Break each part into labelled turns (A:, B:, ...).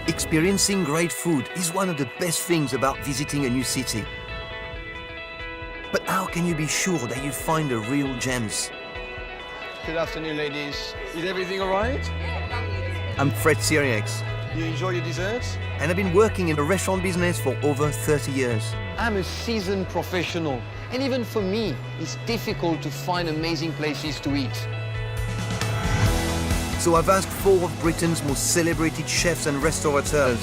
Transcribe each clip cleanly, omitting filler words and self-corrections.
A: Experiencing great food is one of the best things about visiting a new city. But how can you be sure that you find the real gems?
B: Good afternoon, ladies. Is everything all right?
A: I'm Fred Syriax,
B: You enjoy your desserts?
A: and I've been working in the restaurant business for over 30 years.
B: I'm a seasoned professional, and even for me, it's difficult to find amazing places to eat.
A: So I've asked 4 of Britain's most celebrated chefs and restaurateurs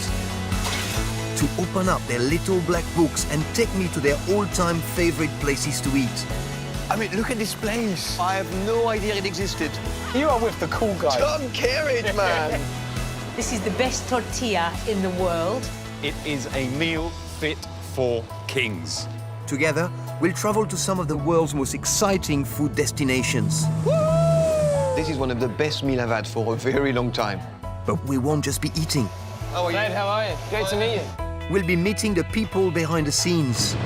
A: to open up their little black books and take me to their all-time favorite places to eat.
B: I mean, look at this place. I have no idea it existed.
C: You are with the cool guy.
B: Tom Kerridge, man.
D: This is the best tortilla in the world.
E: It is a meal fit for kings.
A: Together, we'll travel to some of the world's most exciting food destinations.
B: This is one of the best meals I've had for a very long time.
A: But we won't just be eating.
B: How are you?
C: Fred, how are you? Great to meet you.
A: We'll be meeting the people behind the scenes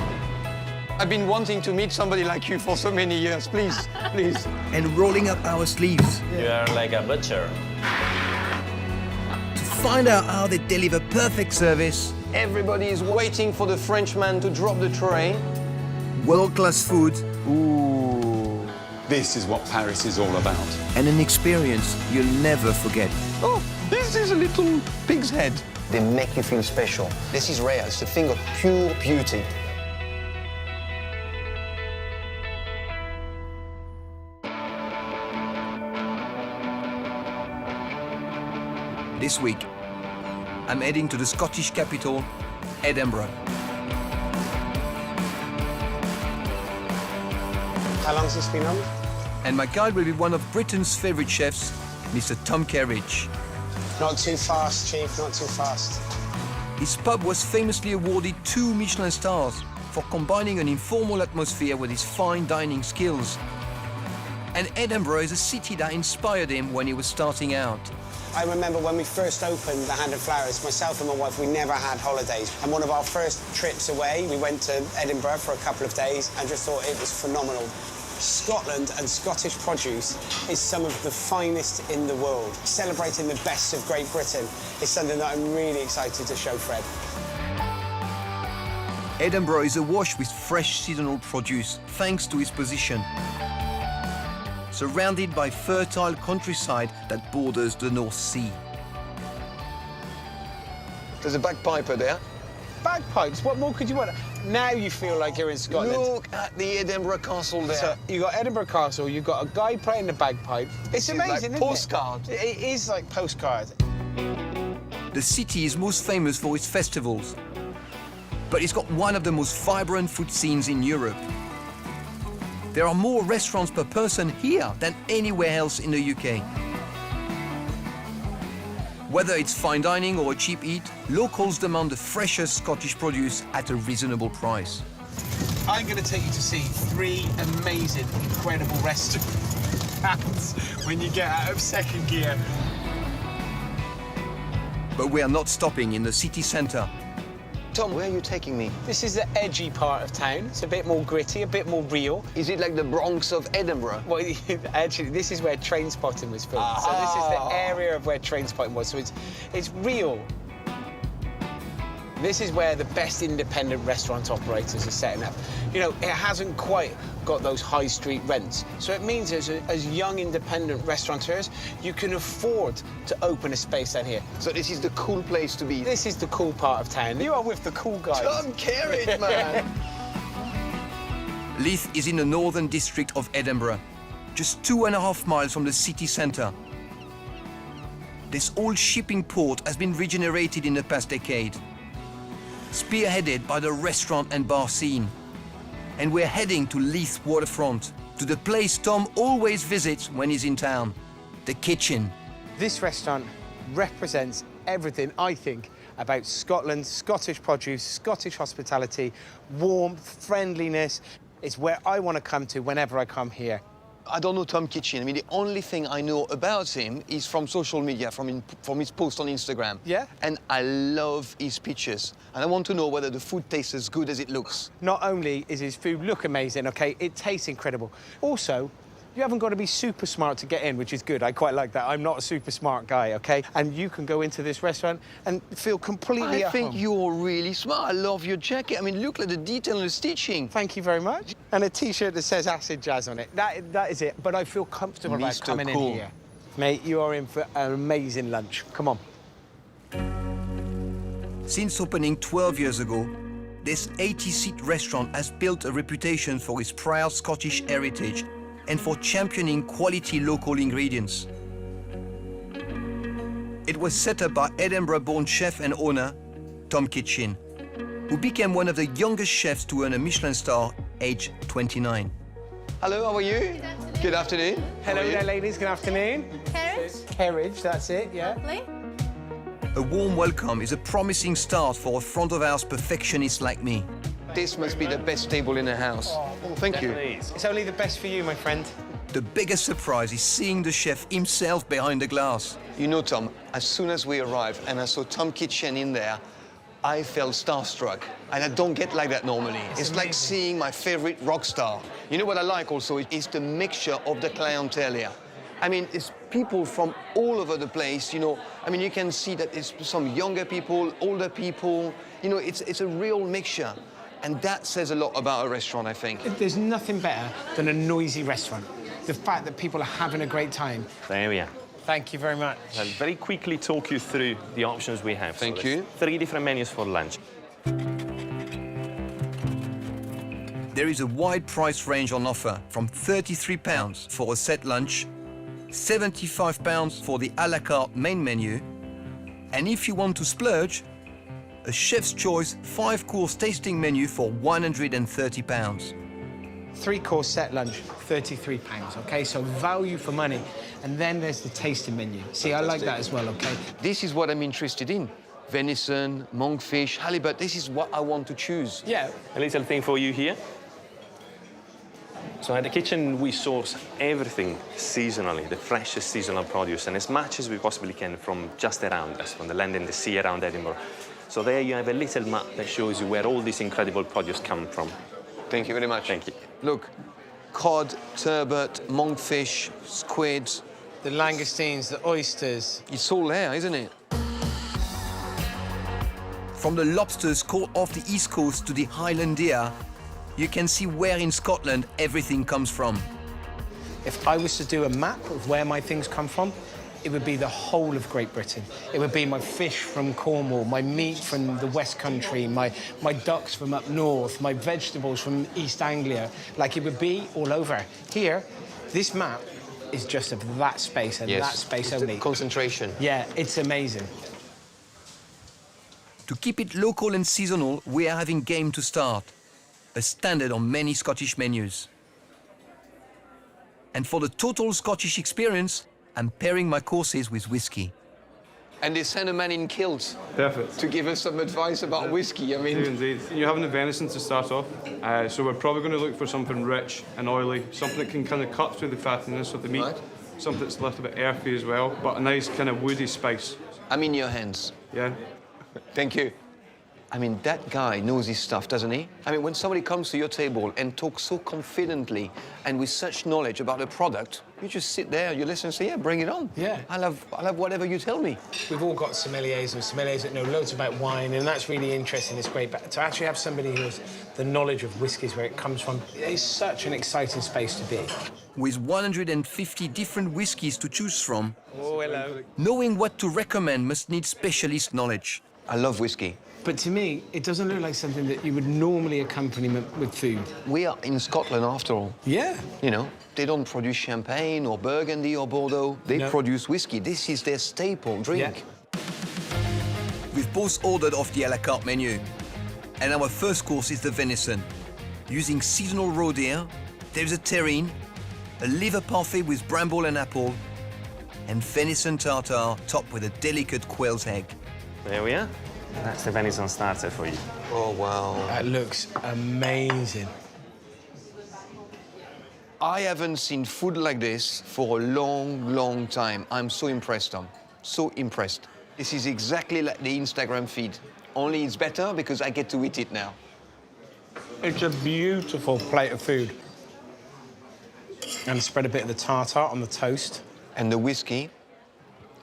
B: I've been wanting to meet somebody like you for so many years. Please, please.
A: and rolling up our sleeves
E: You are like a butcher.
A: to find out how they deliver perfect service,
B: Everybody is waiting for the Frenchman to drop the tray.
A: world-class food,
B: Ooh.
E: This is what Paris is all about.
A: and an experience you'll never forget.
B: Oh, this is a little pig's head. They make you feel special. This is rare. It's a thing of pure beauty.
A: This week, I'm heading to the Scottish capital, Edinburgh.
C: How long's this been on?
A: And my guide will be one of Britain's favorite chefs, Mr. Tom Kerridge.
C: Not too fast, Chief, not too fast.
A: His pub was famously awarded 2 Michelin stars for combining an informal atmosphere with his fine dining skills. And Edinburgh is a city that inspired him when he was starting out.
C: I remember when we first opened the Hand of Flowers, myself and my wife, we never had holidays. And one of our first trips away, we went to Edinburgh for a couple of days and just thought it was phenomenal. Scotland and Scottish produce is some of the finest in the world. Celebrating the best of Great Britain is something that I'm really excited to show Fred.
A: Edinburgh is awash with fresh seasonal produce thanks to its position. Surrounded by fertile countryside that borders the North Sea.
B: There's a bagpiper there.
C: Bagpipes, what more could you want? Now you feel like you're in Scotland.
B: Look at the Edinburgh Castle there.
C: So you got Edinburgh Castle, you've got a guy playing the bagpipe. It's
B: This is
C: amazing,
B: like
C: isn't
B: postcard.
C: it? It is like postcard.
A: The city is most famous for its festivals, but it's got one of the most vibrant food scenes in Europe. There are more restaurants per person here than anywhere else in the UK. Whether it's fine dining or a cheap eat, locals demand the freshest Scottish produce at a reasonable price.
C: I'm going to take you to see 3 amazing, incredible restaurants when you get out of second gear.
A: But we are not stopping in the city centre.
B: Tom, where are you taking me?
C: This is the edgy part of town. It's a bit more gritty, a bit more real.
B: Is it like the Bronx of Edinburgh?
C: Well, actually, this is where Trainspotting was filmed. So this is the area of where Trainspotting was. So it's real. This is where the best independent restaurant operators are setting up. You know, it hasn't quite got those high street rents. So it means as young independent restaurateurs, you can afford to open a space down here.
B: So this is the cool place to be.
C: This is the cool part of town. You are with the cool guys.
B: Tom Kerridge, man.
A: Leith is in the northern district of Edinburgh, just 2.5 miles from the city centre. This old shipping port has been regenerated in the past decade, spearheaded by the restaurant and bar scene. And we're heading to Leith waterfront, to the place Tom always visits when he's in town, the kitchen.
C: This restaurant represents everything, I think, about Scotland, Scottish produce, Scottish hospitality, warmth, friendliness. It's where I want to come to whenever I come here.
B: I don't know Tom Kitchen. I mean, the only thing I know about him is from social media, from his post on Instagram.
C: Yeah?
B: And I love his pictures. And I want to know whether the food tastes as good as it looks.
C: Not only is his food look amazing, OK, it tastes incredible. Also,
F: You haven't got to be super smart to get in, which is good. I quite like that. I'm not a super smart guy, OK? And you can go into this restaurant and feel completely
B: I
F: at
B: think
F: home.
B: you're really smart. I love your jacket. I mean, look at the detail and the stitching.
F: Thank you very much. And a T-shirt that says Acid Jazz on it. That is it. But I feel comfortable about
B: Mr.
F: coming
B: Cool.
F: in here. Mate, you are in for an amazing lunch. Come on.
A: Since opening 12 years ago, this 80-seat restaurant has built a reputation for its proud Scottish heritage and for championing quality local ingredients. It was set up by Edinburgh-born chef and owner, Tom Kitchen, who became one of the youngest chefs to earn a Michelin star, aged 29.
B: Hello, how are you? Good afternoon.
F: Hello there, ladies. Good afternoon.
D: Kerridge?
F: Kerridge, that's it, yeah.
D: Lovely.
A: A warm welcome is a promising start for a front-of-house perfectionist like me.
B: This must be the best table in the house. Thank you.
F: It's only the best for you, my friend.
A: The biggest surprise is seeing the chef himself behind the glass.
B: You know, Tom, as soon as we arrived and I saw Tom Kitchen in there, I felt starstruck. And I don't get like that normally. It's like seeing my favorite rock star. You know what I like also is the mixture of the clientele here. I mean, it's people from all over the place, you know. I mean, you can see that it's some younger people, older people. You know, it's a real mixture. And that says a lot about a restaurant, I think.
F: There's nothing better than a noisy restaurant. The fact that people are having a great time.
E: There we are.
F: Thank you very much.
E: I'll very quickly talk you through the options we have.
B: Thank
E: there's
B: you.
E: 3 different menus for lunch.
A: There is a wide price range on offer, from £33 for a set lunch, £75 for the a la carte main menu, and if you want to splurge, a chef's choice 5-course tasting menu for £130.
F: 3-course set lunch, £33, OK? So value for money. And then there's the tasting menu. See, I like that as well, OK?
B: This is what I'm interested in. Venison, monkfish, halibut, this is what I want to choose.
F: Yeah.
E: A little thing for you here. So at the kitchen, we source everything seasonally, the freshest seasonal produce, and as much as we possibly can from just around us, from the land and the sea around Edinburgh. So there you have a little map that shows you where all this incredible produce come from.
B: Thank you very much.
E: Thank you.
B: Look, cod, turbot, monkfish, squid.
F: The langoustines, the oysters.
B: It's all there, isn't it?
A: From the lobsters caught off the east coast to the Highland deer, you can see where in Scotland everything comes from.
F: If I was to do a map of where my things come from, it would be the whole of Great Britain. It would be my fish from Cornwall, my meat from the West Country, my ducks from up north, my vegetables from East Anglia. Like, it would be all over. Here, this map is just of that space and that space only.
B: Concentration.
F: Yeah, it's amazing.
A: To keep it local and seasonal, we are having game to start, a standard on many Scottish menus. And for the total Scottish experience, I'm pairing my courses with whiskey.
B: And they sent a man in kilt
G: Perfect.
B: to give us some advice about whiskey. I
G: Do
B: mean,
G: indeed. You're having the venison to start off, so we're probably going to look for something rich and oily, something that can kind of cut through the fattiness of the meat,
B: Right.
G: something that's a little bit earthy as well, but a nice kind of woody spice.
B: I'm in your hands.
G: Yeah.
B: Thank you. I mean, that guy knows his stuff, doesn't he? I mean, when somebody comes to your table and talks so confidently and with such knowledge about a product, you just sit there, you listen and say, yeah, bring it on.
F: Yeah.
B: I'll have whatever you tell me.
F: We've all got sommeliers and sommeliers that know loads about wine, and that's really interesting. It's great. But to actually have somebody who has the knowledge of whiskies, where it comes from, it's such an exciting space to be.
A: With 150 different whiskies to choose from,
F: Oh, hello.
A: knowing what to recommend must need specialist knowledge.
B: I love whiskey.
F: But to me, it doesn't look like something that you would normally accompaniment with food.
B: We are in Scotland after all.
F: Yeah.
B: You know, they don't produce champagne or Burgundy or Bordeaux. They
F: No.
B: produce whiskey. This is their staple drink.
A: We've both ordered off the a la carte menu. And our first course is the venison. Using seasonal raw deer, there's a terrine, a liver parfait with bramble and apple, and venison tartare topped with a delicate quail's egg.
E: There we are. That's the venison starter for you.
B: Oh, wow.
F: That looks amazing.
B: I haven't seen food like this for a long, long time. I'm so impressed, Tom. So impressed. This is exactly like the Instagram feed. Only it's better because I get to eat it now.
F: It's a beautiful plate of food. And spread a bit of the tartar on the toast.
B: And the whiskey,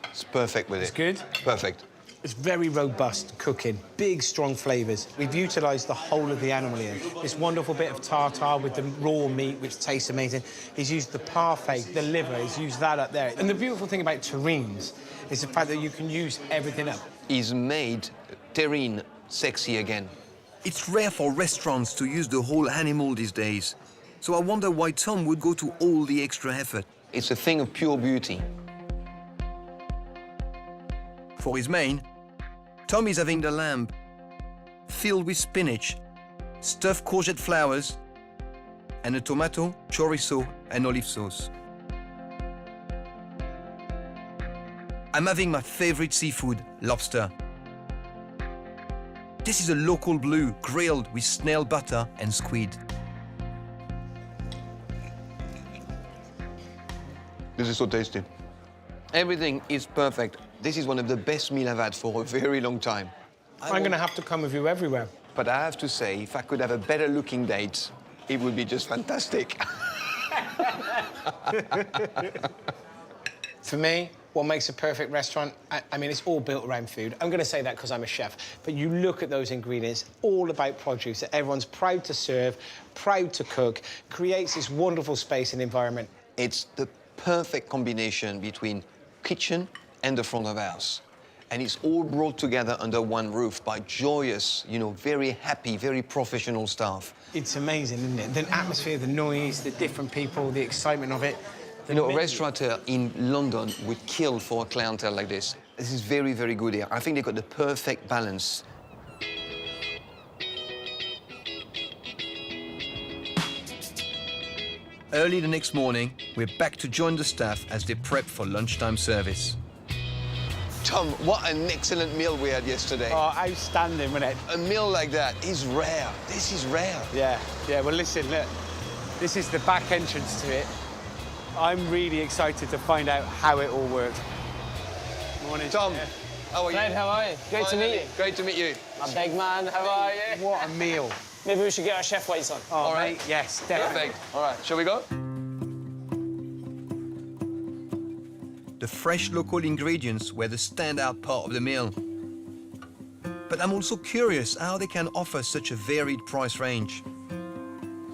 B: it's perfect with it.
F: It's good?
B: Perfect.
F: It's very robust cooking, big, strong flavours. We've utilised the whole of the animal here. This wonderful bit of tartar with the raw meat, which tastes amazing. He's used the parfait, the liver, he's used that up there. And the beautiful thing about terrines is the fact that you can use everything up.
B: He's made terrine sexy again.
A: It's rare for restaurants to use the whole animal these days. So I wonder why Tom would go to all the extra effort.
B: It's a thing of pure beauty.
A: For his main, Tom is having the lamb filled with spinach, stuffed courgette flowers, and a tomato, chorizo, and olive sauce. I'm having my favorite seafood, lobster. This is a local blue grilled with snail butter and squid.
B: This is so tasty. Everything is perfect. This is one of the best meals I've had for a very long time.
F: I'm going to have to come with you everywhere.
B: But I have to say, if I could have a better looking date, it would be just fantastic.
F: For me, what makes a perfect restaurant, I mean, it's all built around food. I'm going to say that because I'm a chef. But you look at those ingredients, all about produce that everyone's proud to serve, proud to cook, creates this wonderful space and environment.
B: It's the perfect combination between kitchen and the front of house. And it's all brought together under one roof by joyous, you know, very happy, very professional staff.
F: It's amazing, isn't it? The atmosphere, the noise, the different people, the excitement of it.
B: You know, a restaurateur in London would kill for a clientele like this. This is very, very good here. I think they've got the perfect balance.
A: Early the next morning, we're back to join the staff as they prep for lunchtime service.
B: Tom, what an excellent meal we had yesterday.
C: Oh, outstanding, wasn't it?
B: A meal like that is rare. This is rare.
C: Yeah, well, listen, look. This is the back entrance to it. I'm really excited to find out how it all works. Morning.
B: Tom,
C: Yeah.
B: how are you?
C: Fred, how are you? Great to meet you.
B: Great to meet you.
C: My big man, how are you?
F: What a meal.
C: Maybe we should get our chef weights on.
F: Oh,
B: All right.
F: mate, yes, definitely.
B: Perfect. All right, shall we go?
A: The fresh local ingredients were the standout part of the meal. But I'm also curious how they can offer such a varied price range.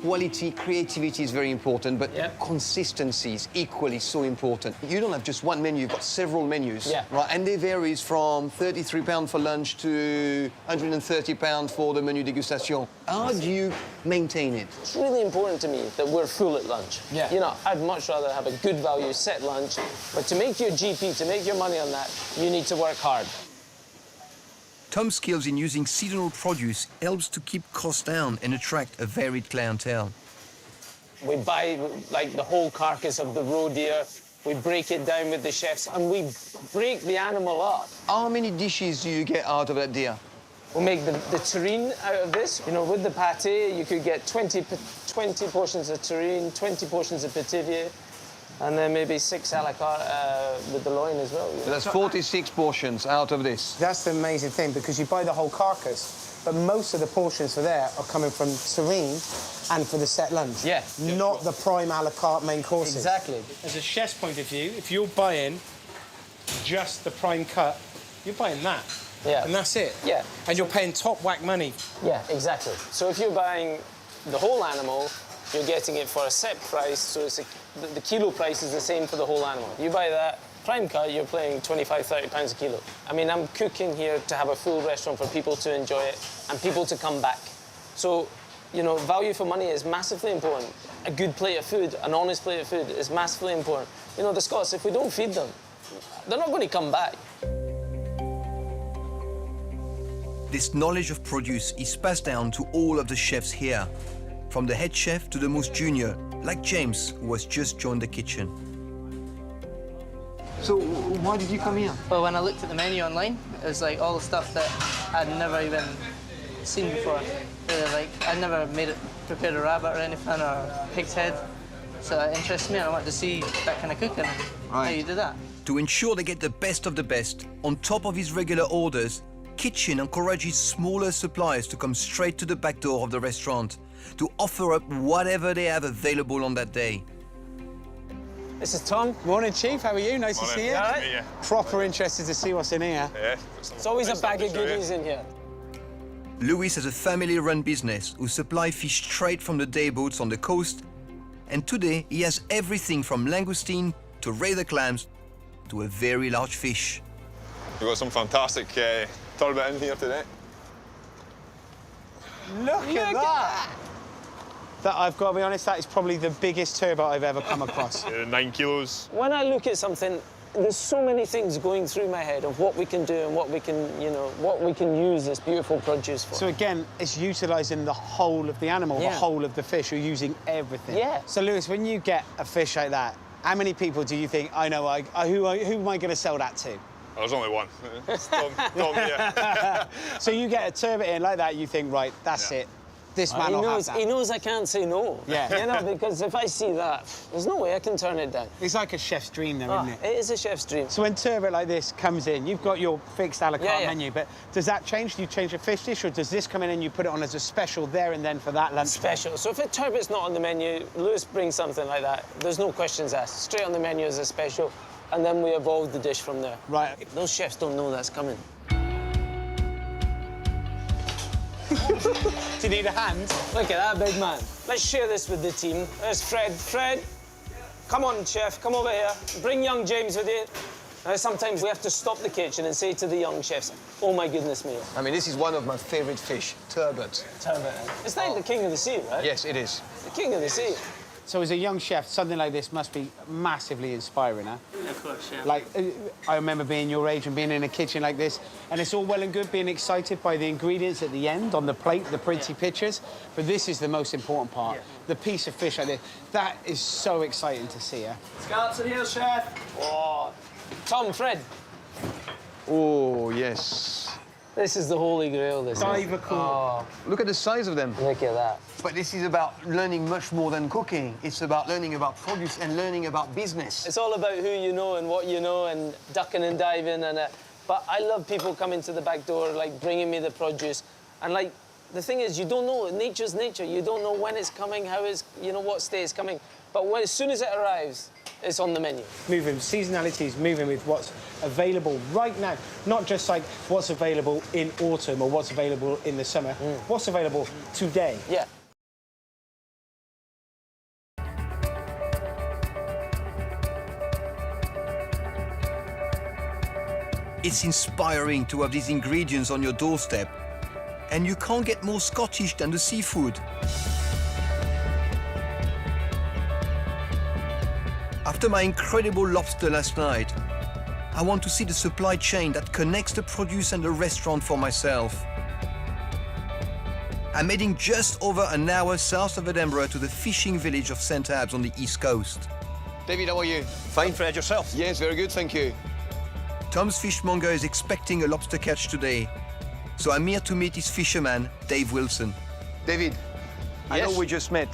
B: Quality, creativity is very important, but
C: Yeah.
B: consistency is equally so important. You don't have just one menu, you've got several menus.
C: Yeah.
B: Right? And they varies from £33 for lunch to £130 for the menu degustation. How do you maintain it?
H: It's really important to me that we're full at lunch.
C: Yeah.
H: You know, I'd much rather have a good value set lunch, but to make your GP, to make your money on that, you need to work hard.
A: Tom's skills in using seasonal produce helps to keep costs down and attract a varied clientele.
H: We buy, like, the whole carcass of the roe deer, we break it down with the chefs, and we break the animal up.
B: How many dishes do you get out of that deer?
H: We make the terrine out of this. You know, with the pâté, you could get 20 portions of terrine, 20 portions of pétivier, and then maybe 6 à la carte with the loin as well.
B: So that's 46 portions out of this.
C: That's the amazing thing, because you buy the whole carcass, but most of the portions for there are coming from terrine and for the set lunch.
H: Yeah.
C: Not the prime a la carte main courses.
H: Exactly.
F: As a chef's point of view, if you're buying just the prime cut, you're buying that.
H: Yeah.
F: And that's it.
H: Yeah.
F: And you're paying top whack money.
H: Yeah, exactly. So if you're buying the whole animal, you're getting it for a set price, so it's the kilo price is the same for the whole animal. You buy that prime cut, you're paying 25, 30 pounds a kilo. I mean, I'm cooking here to have a full restaurant for people to enjoy it and people to come back. So, you know, value for money is massively important. A good plate of food, an honest plate of food is massively important. You know, the Scots, if we don't feed them, they're not going to come back.
A: This knowledge of produce is passed down to all of the chefs here, from the head chef to the most junior, like James, who has just joined the kitchen.
B: So why did you come here?
I: Well, when I looked at the menu online, it was like all the stuff that I'd never even seen before. Really, like, I'd never prepared a rabbit or anything, or a pig's head. So it interests me, and I wanted to see that kind of cooking, how you do that.
A: To ensure they get the best of the best, on top of his regular orders, Kitchen encourages smaller suppliers to come straight to the back door of the restaurant to offer up whatever they have available on that day.
H: This is Tom.
C: Morning, Chief. How are you? Nice to see you.
H: All right.
C: Proper interested to see what's in here.
J: Yeah.
H: It's always a bag of goodies in here.
A: Lewis has a family-run business who supply fish straight from the day boats on the coast, and today he has everything from langoustine to raider clams to a very large fish.
J: We've got some fantastic turbot in here today.
C: Look at that! That, I've got to be honest, that is probably the biggest turbot I've ever come across.
J: 9 kilos.
H: When I look at something, there's so many things going through my head of what we can do and what we can, you know, what we can use this beautiful produce for.
C: So again, it's utilising the whole of the animal, the whole of the fish. You're using everything.
H: Yeah.
C: So Lewis, when you get a fish like that, how many people do you think, I know, who am I going to sell that to?
J: There's only one. It's Tom, yeah.
C: So you get a turbot in like that, you think, right, that's it. This man will have that.
H: He knows I can't say no.
C: Yeah.
H: You know, because if I see that, there's no way I can turn it down.
C: It's like a chef's dream, though, isn't it?
H: It is a chef's dream.
C: So when turbot like this comes in, you've got your fixed a la carte menu, but does that change? Do you change a fish dish, or does this come in and you put it on as a special there and then for that lunch?
H: Special. So if a turbot's not on the menu, Lewis brings something like that, there's no questions asked. Straight on the menu as a special, and then we evolve the dish from there.
C: Right.
H: Those chefs don't know that's coming.
C: Do you need a hand?
H: Look at that big man. Let's share this with the team. There's Fred. Fred, come on, chef, come over here. Bring young James with you. Sometimes we have to stop the kitchen and say to the young chefs, oh my goodness me.
B: I mean, this is one of my favourite fish, turbot.
H: Turbot. It's like the king of the sea, right?
B: Yes, it is.
H: The king of the sea.
C: So as a young chef, something like this must be massively inspiring, huh?
H: Of course, yeah.
C: Like, I remember being your age and being in a kitchen like this, and it's all well and good being excited by the ingredients at the end, on the plate, the pretty pictures, but this is the most important part. The piece of fish like this. That is so exciting to see, huh?
H: Scallops in here, chef. Oh. Tom, Fred.
B: Oh, yes.
H: This is the holy grail, this.
C: Diver cool.
H: Oh,
B: Look at the size of them.
H: look at that.
B: But this is about learning much more than cooking. It's about learning about produce and learning about business.
H: It's all about who you know and what you know and ducking and diving. But I love people coming to the back door, like, bringing me the produce. And, like, the thing is, you don't know. Nature's nature. You don't know when it's coming, how it's, you know, what state it's coming. But as soon as it arrives, it's on the menu.
C: Moving, seasonality is moving with what's available right now. Not just like what's available in autumn or what's available in the summer. What's available today.
H: Yeah.
A: It's inspiring to have these ingredients on your doorstep, and you can't get more Scottish than the seafood. After my incredible lobster last night, I want to see the supply chain that connects the produce and the restaurant for myself. I'm heading just over an hour south of Edinburgh to the fishing village of St. Abbs on the east coast.
B: David, how are you?
K: Fine, Fred, yourself?
B: Yes, very good, thank you.
A: Tom's fishmonger is expecting a lobster catch today, so I'm here to meet his fisherman, Dave Wilson.
B: David, I know we just met,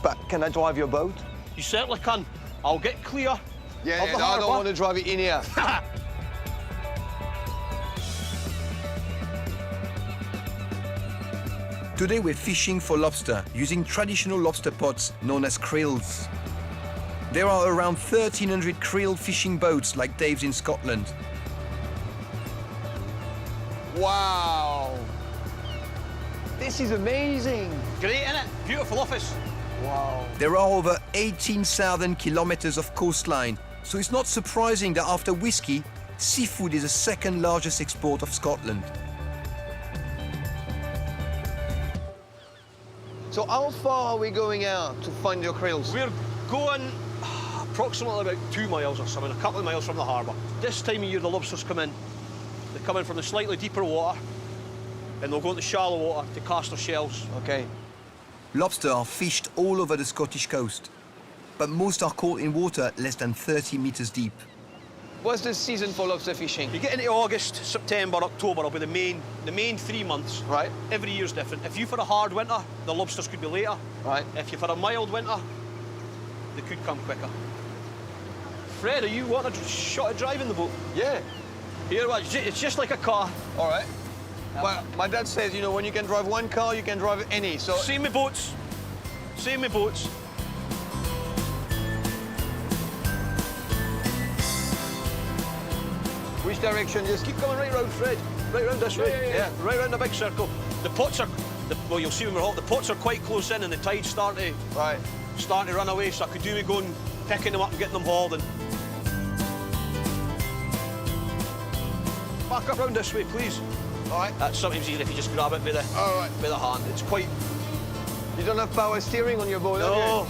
B: but can I drive your boat?
K: You certainly can. I'll get clear of the
B: I don't
K: harbour.
B: want to drive it in here.
A: Today we're fishing for lobster using traditional lobster pots known as krills. There are around 1,300 krill fishing boats like Dave's in Scotland.
B: Wow. This is amazing.
K: Great, innit? Beautiful office.
B: Wow.
A: There are over 18,000 kilometers of coastline, so it's not surprising that after whiskey, seafood is the second largest export of Scotland.
B: So how far are we going out to find your krills?
K: We're going approximately about 2 miles or something, a couple of miles from the harbour. This time of year, the lobsters come in. They come in from the slightly deeper water, and they'll go into shallow water to cast their shells.
B: Okay.
A: Lobster are fished all over the Scottish coast, but most are caught in water less than 30 meters deep.
B: What's the season for lobster fishing?
K: You get into August, September, October will be the main 3 months.
B: Right.
K: Every year's different. If you've had a hard winter, the lobsters could be later.
B: Right.
K: If you've had a mild winter, they could come quicker. Fred, are you wanting a shot at driving the boat?
B: Yeah.
K: Here, well, it's just like a car.
B: All right. Well, my dad says, you know, when you can drive one car, you can drive any, so...
K: Same with boats. Same with boats.
B: Which direction? Just
K: Keep coming right round, Fred. Right round this way.
B: yeah.
K: Right round the big circle. The pots are, well, you'll see when we're hot, the pots are quite close in and the tide's starting to run away, so I could do with going, picking them up and getting them hauled in. Back up round this way, please.
B: All right.
K: That's sometimes easier if you just grab it by the, by the hand. It's quite...
B: You don't have power steering on your boat, have
K: No.
B: you?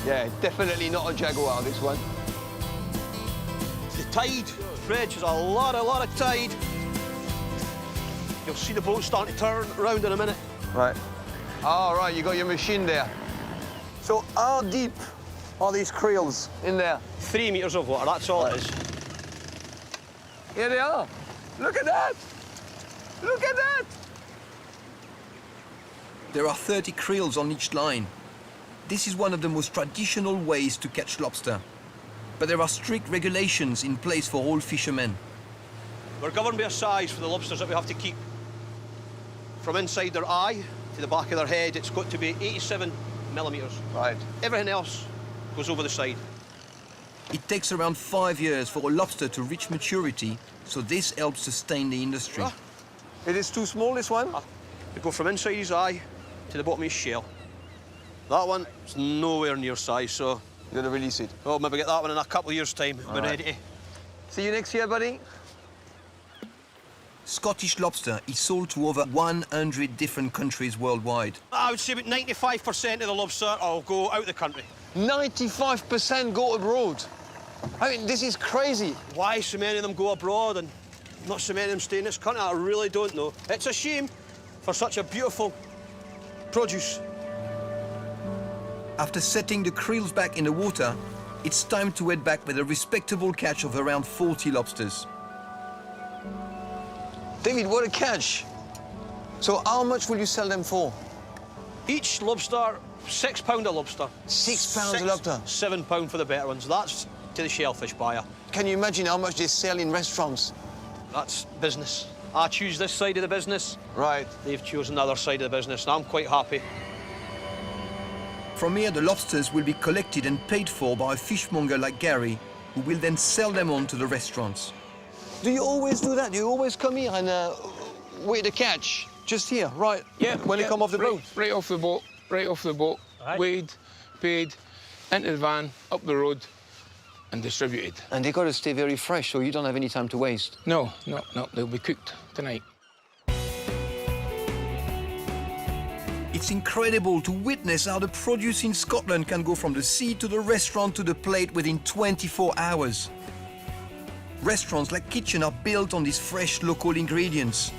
B: Yeah, definitely not a Jaguar, this one.
K: The tide, Fred, there's a lot of tide. You'll see the boat starting to turn around in a minute.
B: Right. All right, you got your machine there. So how deep are these krills in there?
K: 3 metres of water, that's all it is.
B: Here they are. Look at that. Look at that.
A: There are 30 krills on each line. This is one of the most traditional ways to catch lobster. But there are strict regulations in place for all fishermen.
K: We're governed by a size for the lobsters that we have to keep. From inside their eye to the back of their head, it's got to be 87 millimetres.
B: Right.
K: Everything else goes over the side.
A: It takes around 5 years for a lobster to reach maturity, so this helps sustain the industry.
B: It is too small, this one?
K: We go from inside his eye to the bottom of his shell. That one is nowhere near size, so...
B: You're gonna release it?
K: Well, maybe get that one in a couple of years' time. We're ready to...
B: See you next year, buddy.
A: Scottish lobster is sold to over 100 different countries worldwide.
K: I would say about 95% of the lobster will go out of the country.
B: 95% go abroad. I mean, this is crazy.
K: Why so many of them go abroad and not so many of them stay in this country, I really don't know. It's a shame for such a beautiful produce.
A: After setting the krills back in the water, it's time to head back with a respectable catch of around 40 lobsters.
B: David, what a catch. So how much will you sell them for?
K: Each lobster, £6 a lobster.
B: £6 a lobster?
K: £7 for the better ones. That's to the shellfish buyer.
B: Can you imagine how much they sell in restaurants?
K: That's business. I choose this side of the business.
B: Right.
K: They've chosen the other side of the business, and I'm quite happy.
A: From here, the lobsters will be collected and paid for by a fishmonger like Gary, who will then sell them on to the restaurants.
B: Do you always do that? Do you always come here and wait to catch? Just here, right?
L: Yeah.
B: When you come off the boat?
L: Right off the boat, right off the boat.
H: Right.
L: Weighed, paid, into the van, up the road, and distributed.
B: And they got to stay very fresh, so you don't have any time to waste.
L: No, they'll be cooked tonight.
A: It's incredible to witness how the produce in Scotland can go from the sea to the restaurant to the plate within 24 hours. Restaurants like Kitchen are built on these fresh local ingredients.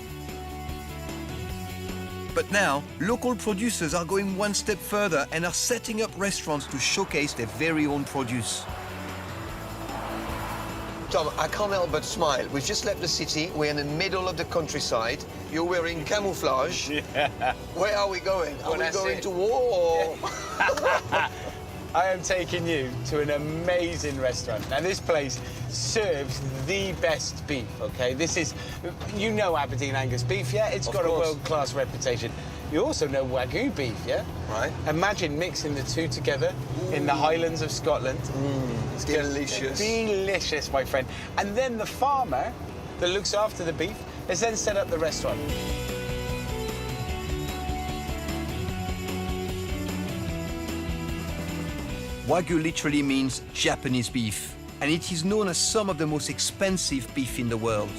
A: But now, local producers are going one step further and are setting up restaurants to showcase their very own produce.
B: Tom, I can't help but smile. We've just left the city. We're in the middle of the countryside. You're wearing camouflage.
M: Yeah.
B: Where are we going? Are
M: Well,
B: we
M: that's
B: going
M: it.
B: to war? Or...
M: I am taking you to an amazing restaurant. Now, this place serves the best beef, OK? This is, you know Aberdeen Angus beef, yeah? It's got a world-class reputation. You also know Wagyu beef, yeah?
B: Right.
M: Imagine mixing the two together in the Highlands of Scotland.
B: It's delicious.
M: Delicious, my friend. And then the farmer that looks after the beef has then set up the restaurant.
A: Wagyu literally means Japanese beef, and it is known as some of the most expensive beef in the world.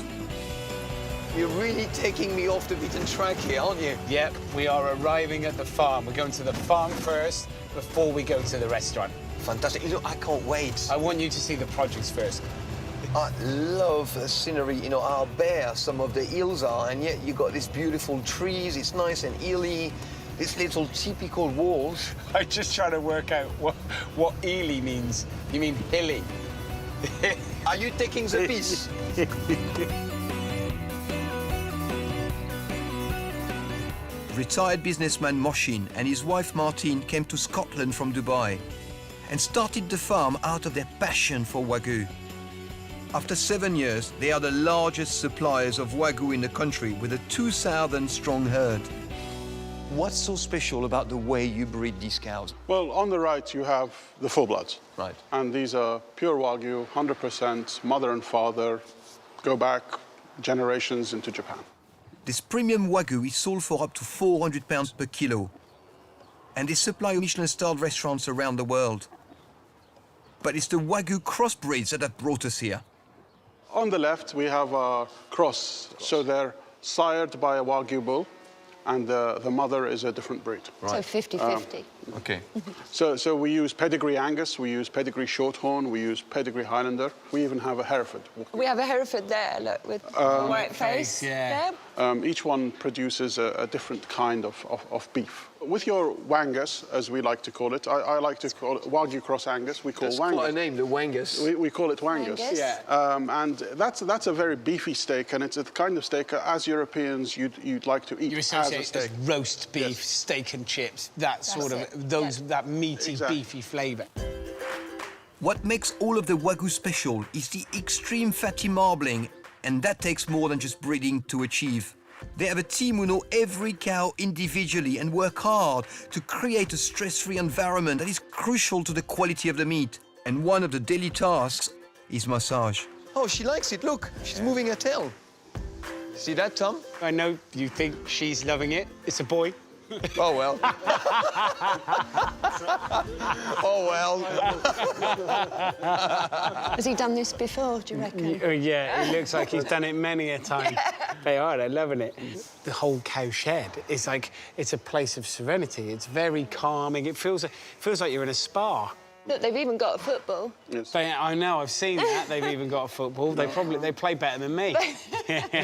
B: You're really taking me off the beaten track here, aren't you?
M: Yep, we are arriving at the farm. We're going to the farm first before we go to the restaurant.
B: Fantastic. You know, I can't wait.
M: I want you to see the produce first.
B: I love the scenery, you know, how bare some of the hills are, and yet you got these beautiful trees. It's nice and hilly. These little typical walls.
M: I'm just trying to work out what Ely means. You mean hilly?
B: Are you taking the piece?
A: Retired businessman Moshin and his wife Martine came to Scotland from Dubai and started the farm out of their passion for Wagyu. After 7 years, they are the largest suppliers of Wagyu in the country with a 2,000-strong herd.
B: What's so special about the way you breed these cows?
N: Well, on the right, you have the full-bloods.
B: Right.
N: And these are pure Wagyu, 100%, mother and father, go back generations into Japan.
A: This premium Wagyu is sold for up to £400 per kilo. And they supply Michelin-starred restaurants around the world. But it's the Wagyu crossbreeds that have brought us here.
N: On the left, we have a cross. So they're sired by a Wagyu bull, and the mother is a different breed.
O: Right. So 50-50.
B: Okay.
N: So we use pedigree Angus, we use pedigree Shorthorn, we use pedigree Highlander. We even have a Hereford.
O: We have a Hereford there, look, with white face.
F: Yeah.
N: Each one produces a different kind of beef. With your Wangus, as we like to call it, I like to call it Wagyu Cross Angus. We call
B: That's
N: Wangus.
B: quite a name, the Wangus.
N: We call it Wangus.
O: Wangus?
N: Yeah. And that's a very beefy steak, and it's a kind of steak as Europeans you'd like to eat.
F: You
N: as
F: associate
N: a
F: it
N: steak.
F: as roast beef, steak and chips, that sort of, that meaty, beefy flavour.
A: What makes all of the Wagyu special is the extreme fatty marbling, and that takes more than just breeding to achieve. They have a team who know every cow individually and work hard to create a stress-free environment that is crucial to the quality of the meat. And one of the daily tasks is massage.
B: Oh, she likes it. Look, she's moving her tail. See that, Tom?
F: I know you think she's loving it. It's a boy.
B: Oh, well. Oh, well.
O: Has he done this before, do you reckon?
C: Yeah, it looks like he's done it many a time. They are, they're loving it.
F: The whole cow shed is like, it's a place of serenity. It's very calming. It feels like you're in a spa.
O: Look, they've even got a football.
N: Yes.
C: I know, I've seen that. They've even got a football. They play better than me.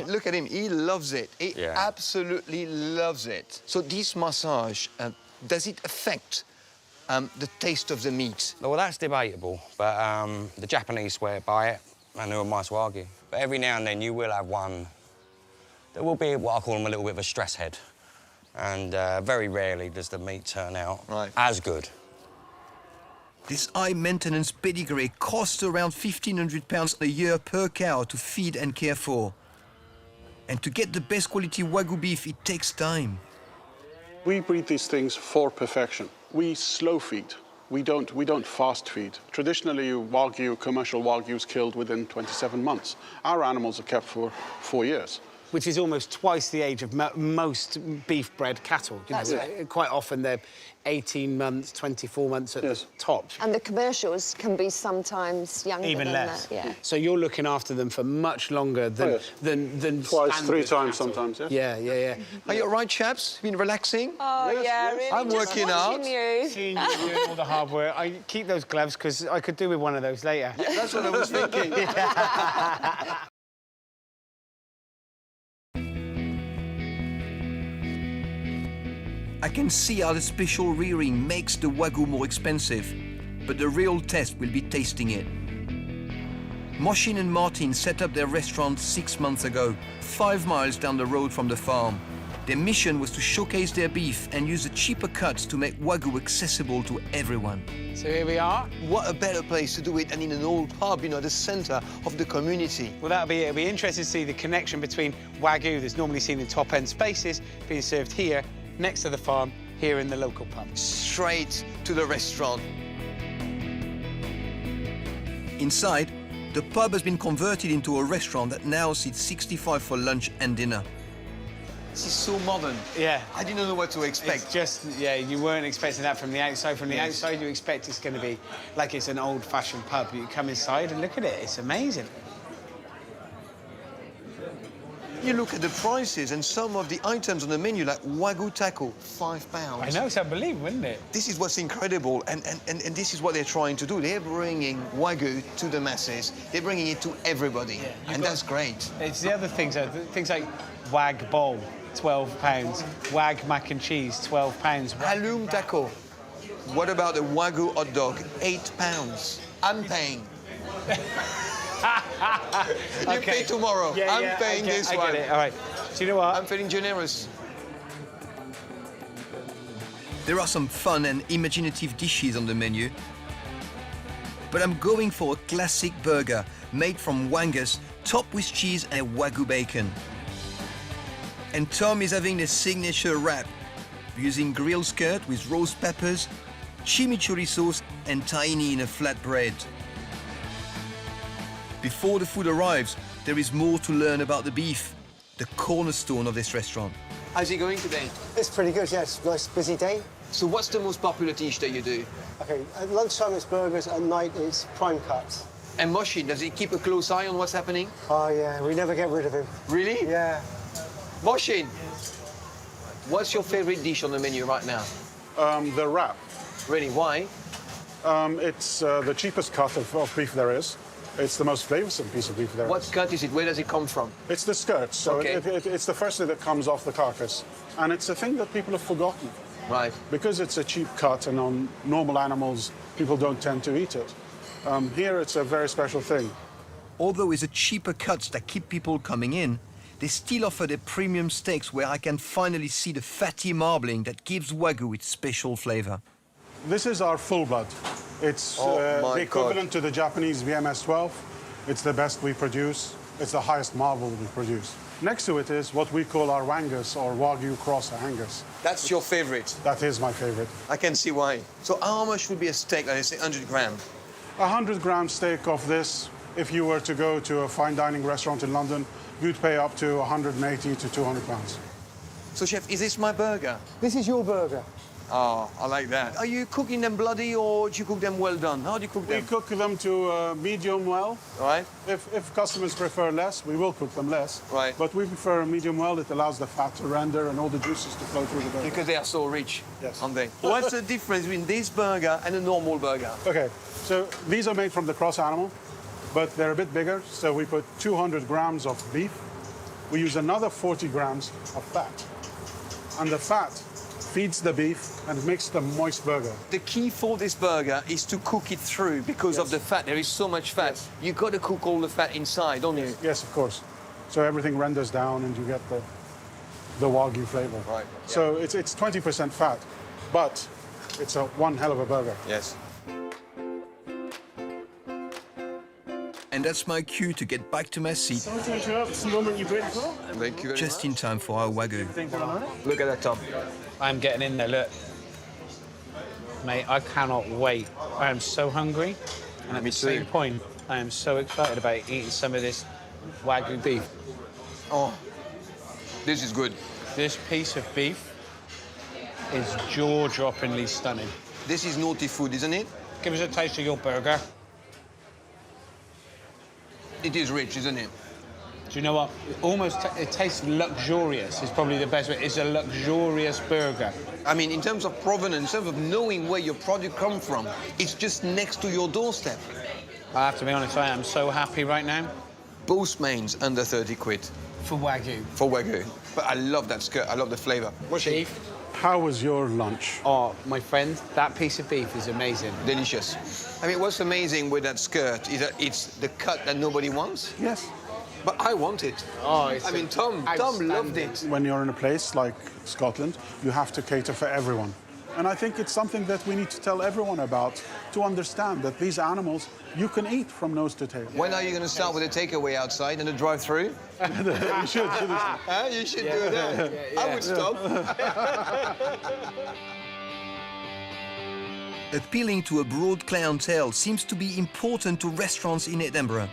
B: Look at him, he loves it. He absolutely loves it. So this massage, does it affect the taste of the meat?
P: Well, that's debatable, but the Japanese swear by it, and they're a nice Wagyu. But every now and then you will have one that will be what I call them a little bit of a stress head. And very rarely does the meat turn out as good.
A: This high-maintenance pedigree costs around £1,500 a year per cow to feed and care for. And to get the best quality Wagyu beef, it takes time.
N: We breed these things for perfection. We slow feed. We don't fast feed. Traditionally, Wagyu, commercial Wagyu is killed within 27 months. Our animals are kept for 4 years.
F: Which is almost twice the age of most beef-bred cattle. You know, quite often they're 18 months, 24 months at the top.
O: And the commercials can be sometimes younger
F: Even
O: than
F: less.
O: that. Yeah.
F: So you're looking after them for much longer than
N: twice, 3 times
F: cattle.
N: sometimes.
F: Yeah.
B: Are you all right, chaps? Been relaxing?
O: Oh, really?
B: I'm
O: just
B: working out.
O: watching you.
F: Seeing you doing all the hard work. I keep those gloves because I could do with one of those later.
B: Yeah, that's what I was thinking.
A: I can see how the special rearing makes the Wagyu more expensive, but the real test will be tasting it. Moshin and Martin set up their restaurant 6 months ago, 5 miles down the road from the farm. Their mission was to showcase their beef and use the cheaper cuts to make Wagyu accessible to everyone.
F: So here we are.
B: What a better place to do it than in an old pub, you know, the centre of the community.
F: Well, that'll be it. It'll be interesting to see the connection between Wagyu that's normally seen in top-end spaces being served here, next to the farm, here in the local pub.
B: Straight to the restaurant.
A: Inside, the pub has been converted into a restaurant that now seats 65 for lunch and dinner.
B: This is so modern.
F: Yeah.
B: I didn't know what to expect.
F: It's just, you weren't expecting that from the outside. From the outside, you expect it's going to be like it's an old-fashioned pub. You come inside and look at it. It's amazing.
B: You look at the prices and some of the items on the menu, like Wagyu taco, £5.
F: I know, it's unbelievable, isn't it?
B: This is what's incredible, and this is what they're trying to do. They're bringing Wagyu to the masses. They're bringing it to everybody, and that's great.
F: It's the other things, things like Wag bowl, £12. Wag mac and cheese, £12.
B: Halloum taco. What about the Wagyu hot dog? £8. I'm paying. You pay tomorrow. I'm paying this one.
F: I get it. All right. Do you know what?
B: I'm feeling generous.
A: There are some fun and imaginative dishes on the menu, but I'm going for a classic burger made from Wangus, topped with cheese and Wagyu bacon. And Tom is having the signature wrap, using grilled skirt with roast peppers, chimichurri sauce and tahini in a flatbread. Before the food arrives, there is more to learn about the beef, the cornerstone of this restaurant.
B: How's it going today?
C: It's pretty good, yeah. It's a nice, busy day.
B: So what's the most popular dish that you do?
C: OK, at lunchtime it's burgers, at night it's prime cuts.
B: And Moshe, does he keep a close eye on what's happening?
C: Oh, yeah, we never get rid of him.
B: Really?
C: Yeah.
B: Moshe, what's your favorite dish on the menu right now?
N: The wrap.
B: Really, why?
N: It's the cheapest cut of beef there is. It's the most flavoursome piece of beef there is.
B: What cut is it? Where does it come from?
N: It's the skirt, so
B: Okay.
N: it's the first thing that comes off the carcass. And it's a thing that people have forgotten.
B: Right.
N: Because it's a cheap cut and on normal animals, people don't tend to eat it. Here, it's a very special thing.
A: Although it's a cheaper cuts that keep people coming in, they still offer their premium steaks where I can finally see the fatty marbling that gives Wagyu its special flavour.
N: This is our full blood. It's the equivalent to the Japanese VMS-12. It's the best we produce. It's the highest marble we produce. Next to it is what we call our Wangus or Wagyu Cross Angus.
B: That's your favorite?
N: That is my favorite.
B: I can see why. So how much would be a steak, like, let's say 100 gram?
N: A 100-gram steak of this, if you were to go to a fine dining restaurant in London, you'd pay up to 180 to 200 pounds.
B: So, Chef, is this my burger?
C: This is your burger.
B: Oh, I like that. Are you cooking them bloody or do you cook them well done? How do you cook them?
N: We cook them to medium well.
B: Right.
N: If customers prefer less, we will cook them less.
B: Right.
N: But we prefer a medium well. It allows the fat to render and all the juices to flow through the burger.
B: Because they are so rich,
N: yes.
B: aren't they? What's the difference between this burger and a normal burger?
N: OK, so these are made from the cross animal, but they're a bit bigger. So we put 200 grams of beef. We use another 40 grams of fat. And the fat feeds the beef and makes the moist burger.
B: The key for this burger is to cook it through because of the fat. There is so much fat.
N: Yes.
B: You've got to cook all the fat inside, don't you?
N: Yes, of course. So everything renders down and you get the Wagyu flavor.
B: Right.
N: So it's 20% fat, but it's one hell of a burger.
B: Yes.
A: And that's my cue to get back to my seat.
B: Sorry to interrupt. It's the moment you've waited for. Thank you very
A: Just
B: much.
A: in time for our Wagyu.
B: Look at that, Tom.
M: I'm getting in there, look. Mate, I cannot wait. I am so hungry. And at the same point, I am so excited about eating some of this Wagyu beef.
B: Oh, this is good.
M: This piece of beef is jaw-droppingly stunning.
B: This is naughty food, isn't it?
M: Give us a taste of your burger.
B: It is rich, isn't it?
M: Do you know what? It tastes luxurious. Is probably the best way. It's a luxurious burger.
B: I mean, in terms of provenance, in terms of knowing where your product comes from, it's just next to your doorstep.
M: I have to be honest, I am so happy right now.
B: Both mains under 30 quid.
M: For Wagyu.
B: For Wagyu. But I love that skirt. I love the flavour.
M: Beef.
N: How was your lunch?
M: Oh, my friend, that piece of beef is amazing.
B: Delicious. I mean, what's amazing with that skirt is that it's the cut that nobody wants.
N: Yes.
B: But I want it.
M: Oh,
B: I mean, Tom loved it.
N: When you're in a place like Scotland, you have to cater for everyone. And I think it's something that we need to tell everyone about to understand that these animals you can eat from nose to tail.
B: When are you going to start with a takeaway outside and a drive-through?
N: You should.
B: Huh? You should do that. I would stop.
A: Appealing to a broad clientele seems to be important to restaurants in Edinburgh.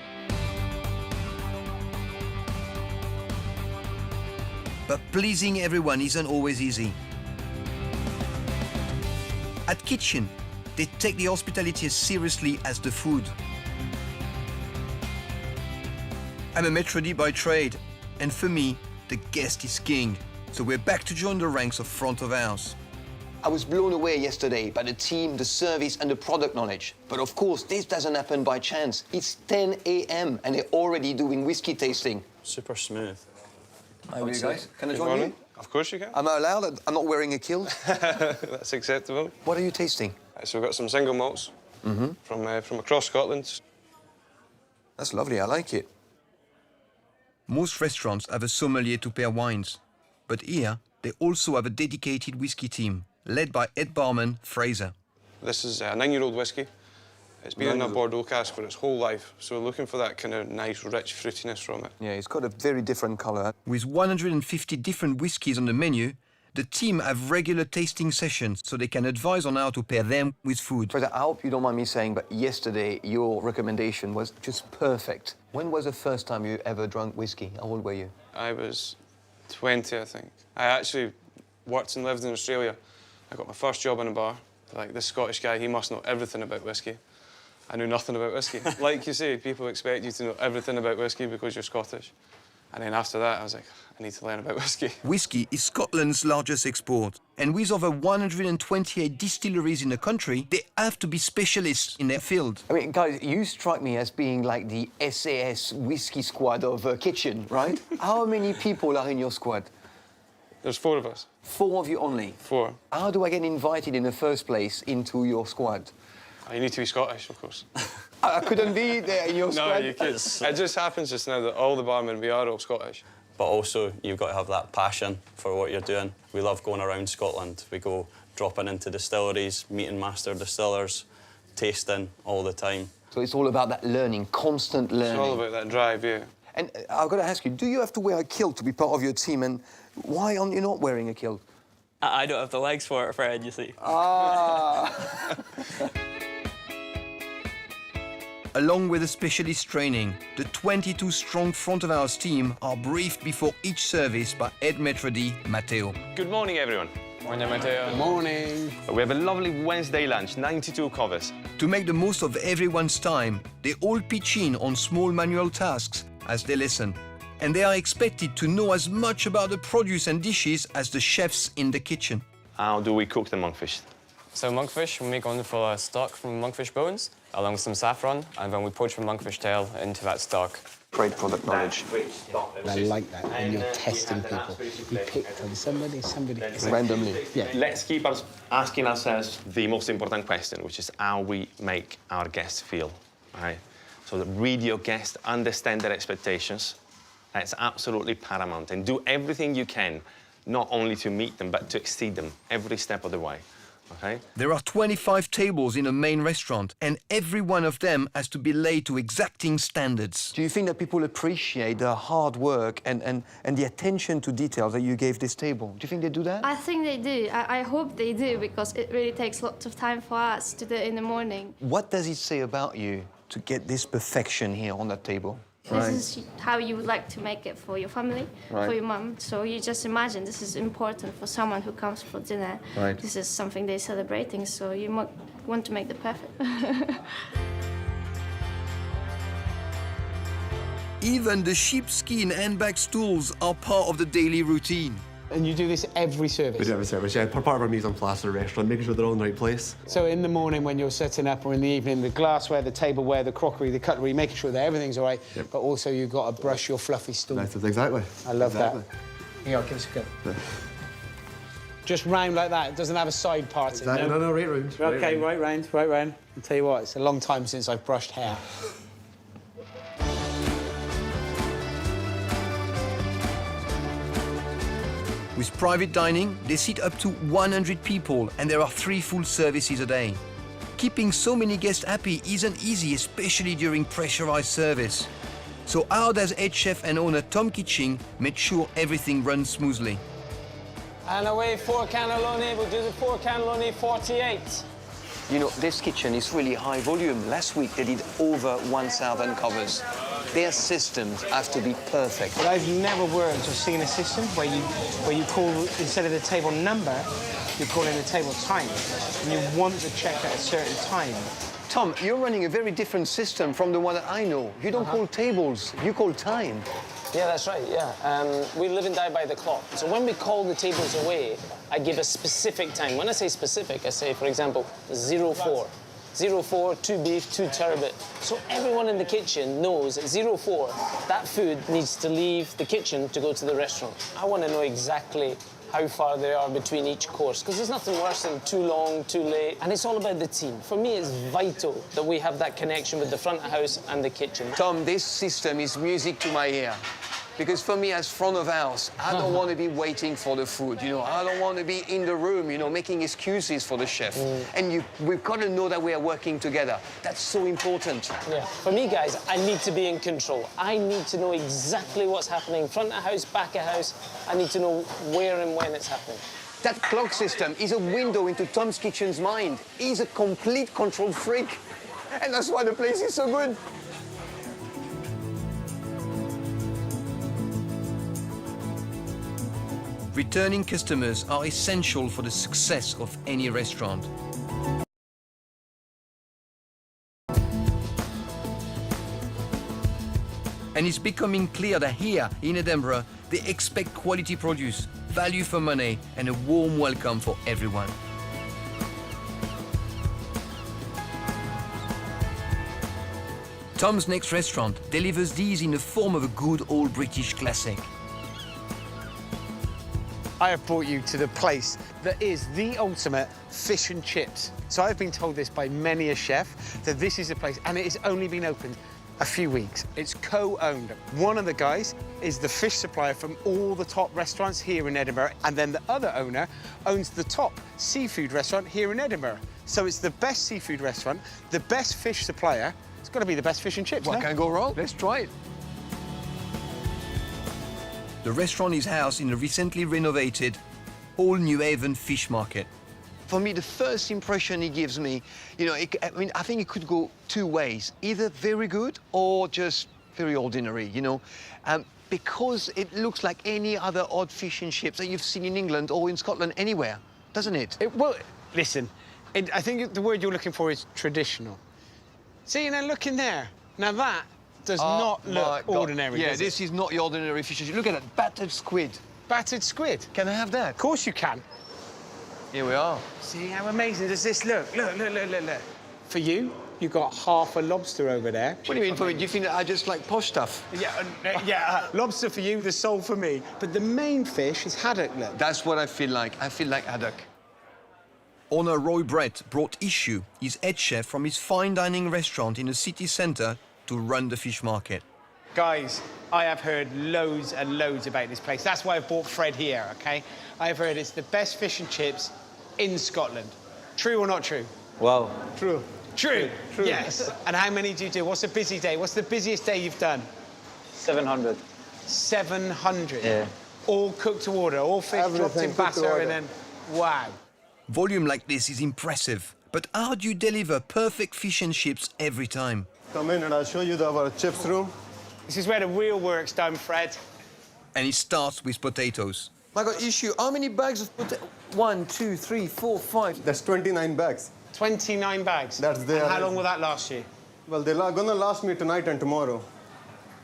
A: But pleasing everyone isn't always easy. At Kitchen, they take the hospitality as seriously as the food. I'm a maître d' by trade, and for me, the guest is king. So we're back to join the ranks of front of house.
B: I was blown away yesterday by the team, the service, and the product knowledge. But of course, this doesn't happen by chance. It's 10 a.m. and they're already doing whiskey tasting.
E: Super smooth.
B: How are you guys? Can I join you?
J: Of course you can.
B: Am I allowed? I'm not wearing a kilt.
J: That's acceptable.
B: What are you tasting?
J: So we've got some single malts from across Scotland.
B: That's lovely. I like it.
A: Most restaurants have a sommelier to pair wines, but here they also have a dedicated whiskey team, led by head barman Fraser.
J: This is a 9-year-old whiskey. It's been in a Bordeaux cask for its whole life, so we're looking for that kind of nice, rich fruitiness from it.
B: Yeah, it's got a very different colour.
A: With 150 different whiskies on the menu, The team have regular tasting sessions so they can advise on how to pair them with food.
B: Fraser, I hope you don't mind me saying, but yesterday your recommendation was just perfect. When was the first time you ever drank whiskey? How old were you?
J: I was 20, I think. I actually worked and lived in Australia. I got my first job in a bar. Like, this Scottish guy, he must know everything about whiskey. I knew nothing about whiskey. Like you say, people expect you to know everything about whiskey because you're Scottish. And then after that, I was like, I need to learn about whiskey.
A: Whiskey is Scotland's largest export. And with over 128 distilleries in the country, they have to be specialists in their field.
B: I mean, guys, you strike me as being like the SAS whiskey squad of Kitchen, right? How many people are in your squad?
J: There's 4 of us.
B: 4 of you only?
J: 4.
B: How do I get invited in the first place into your squad?
J: You need to be Scottish, of course.
B: I couldn't be there in your squad?
J: No, you could. It just happens just now that all the barmen, we are all Scottish.
Q: But also, you've got to have that passion for what you're doing. We love going around Scotland. We go dropping into distilleries, meeting master distillers, tasting all the time.
B: So it's all about that learning, constant learning.
J: It's all about that drive, yeah.
B: And I've got to ask you, do you have to wear a kilt to be part of your team? And why aren't you not wearing a kilt?
R: I don't have the legs for it, Fred, you see.
B: Ah!
A: Along with the specialist training, the 22-strong front-of-house team are briefed before each service by head maitre d' Matteo.
E: Good morning, everyone.
R: Morning, Matteo.
M: Morning.
E: We have a lovely Wednesday lunch, 92 covers.
A: To make the most of everyone's time, they all pitch in on small manual tasks as they listen. And they are expected to know as much about the produce and dishes as the chefs in the kitchen.
E: How do we cook the monkfish?
R: So monkfish, we make wonderful stock from monkfish bones, along with some saffron, and then we poach the monkfish tail into that stock.
B: Great product knowledge.
M: I like that when you're testing people. You pick from somebody.
B: Randomly.
M: Yeah.
E: Let's keep asking ourselves the most important question, which is how we make our guests feel. Right? So read your guests, understand their expectations. That's absolutely paramount. And do everything you can, not only to meet them, but to exceed them every step of the way. Okay?
A: There are 25 tables in a main restaurant, and every one of them has to be laid to exacting standards.
B: Do you think that people appreciate the hard work and the attention to details that you gave this table? Do you think they do that?
S: I think they do. I hope they do, because it really takes lots of time for us to do it in the morning.
B: What does it say about you to get this perfection here on that table?
S: This is how you would like to make it for your family,
B: Right.
S: for your mum. So you just imagine this is important for someone who comes for dinner.
B: Right.
S: This is something they're celebrating, so you might want to make the perfect.
A: Even the sheepskin handbag stools are part of the daily routine.
M: And you do this every service?
T: We do every service, yeah. Part of our mise en place of the restaurant, making sure they're all in the right place.
M: So in the morning when you're setting up, or in the evening, the glassware, the tableware, the crockery, the cutlery, making sure that everything's all right, but also you've got to brush your fluffy stool.
T: That's it, exactly.
M: I love
T: exactly.
M: that. Here, give us a go. Just round like that, it doesn't have a side part.
T: Exactly. No, right round.
M: OK, right round. I'll tell you what, it's a long time since I've brushed hair.
A: With private dining, they seat up to 100 people, and there are 3 full services a day. Keeping so many guests happy isn't easy, especially during pressurized service. So how does head chef and owner Tom Kitching make sure everything runs smoothly?
H: And away 4 cannelloni, we'll do the 4 cannelloni 48.
B: You know, this kitchen is really high volume. Last week they did over 1,000 covers. Their systems have to be perfect.
F: But I've never worked or seen a system where you call, instead of the table number, you're calling the table time. And you want to check at a certain time.
B: Tom, you're running a very different system from the one that I know. You don't call tables, you call time.
H: Yeah, that's right, yeah. We live and die by the clock. So when we call the tables away, I give a specific time. When I say specific, I say, for example, 04. 04, 2 beef, 2 turbot. So everyone in the kitchen knows at 04, that food needs to leave the kitchen to go to the restaurant. I want to know exactly how far they are between each course, because there's nothing worse than too long, too late, and it's all about the team. For me, it's vital that we have that connection with the front of house and the kitchen.
B: Tom, this system is music to my ear. Because for me, as front of house, I don't want to be waiting for the food, you know. I don't want to be in the room, you know, making excuses for the chef. And we've got to know that we are working together. That's so important.
H: Yeah. For me, guys, I need to be in control. I need to know exactly what's happening, front of house, back of house. I need to know where and when it's happening.
B: That clock system is a window into Tom's Kitchen's mind. He's a complete control freak. And that's why the place is so good.
A: Returning customers are essential for the success of any restaurant. And it's becoming clear that here in Edinburgh, they expect quality produce, value for money, and a warm welcome for everyone. Tom's next restaurant delivers these in the form of a good old British classic.
M: I have brought you to the place that is the ultimate fish and chips. So I've been told this by many a chef, that this is a place, and it has only been opened a few weeks. It's co-owned. One of the guys is the fish supplier from all the top restaurants here in Edinburgh, and then the other owner owns the top seafood restaurant here in Edinburgh. So it's the best seafood restaurant, the best fish supplier. It's got to be the best fish and chips,
B: What
M: no?
B: can go wrong? Let's try it.
A: The restaurant is housed in a recently renovated Old New Haven fish market.
B: For me, the first impression he gives me, you know, I think it could go two ways. Either very good or just very ordinary, you know. Because it looks like any other odd fish and chips that you've seen in England or in Scotland anywhere, doesn't it?
M: Well, listen, I think the word you're looking for is traditional. See, now look in there. Now that does not look ordinary,
B: Yeah,
M: does it?
B: this is not your ordinary fish and chips. Look at that, battered squid.
M: Battered squid?
B: Can I have that?
M: Of course you can.
B: Here we are.
M: See how amazing does this look? Look, look, look, look, look. For you, you've got half a lobster over there.
B: What do you mean for me? Do you think that I just like posh stuff?
M: Yeah, lobster for you, the sole for me. But the main fish is haddock, look.
B: That's what I feel like. I feel like haddock.
A: Owner Roy Brett brought Issue, his head chef, from his fine dining restaurant in the city centre to run the fish market.
M: Guys, I have heard loads and loads about this place. That's why I've brought Fred here, OK? I've heard it's the best fish and chips in Scotland. True or not true?
U: Wow.
M: True. True? True. Yes. And how many do you do? What's a busy day? What's the busiest day you've done?
U: 700.
M: 700?
U: Yeah.
M: All cooked to order, all fish dropped in batter and then... Wow.
A: Volume like this is impressive, but how do you deliver perfect fish and chips every time?
U: Come in and I'll show you our chips room.
M: This is where the real work's done, Fred.
A: And it starts with potatoes.
B: My God, Issue, how many bags of potatoes? 1, 2, 3, 4, 5.
U: That's 29 bags.
M: 29 bags?
U: That's there.
M: And how long will that last you?
U: Well, they're gonna last me tonight and tomorrow.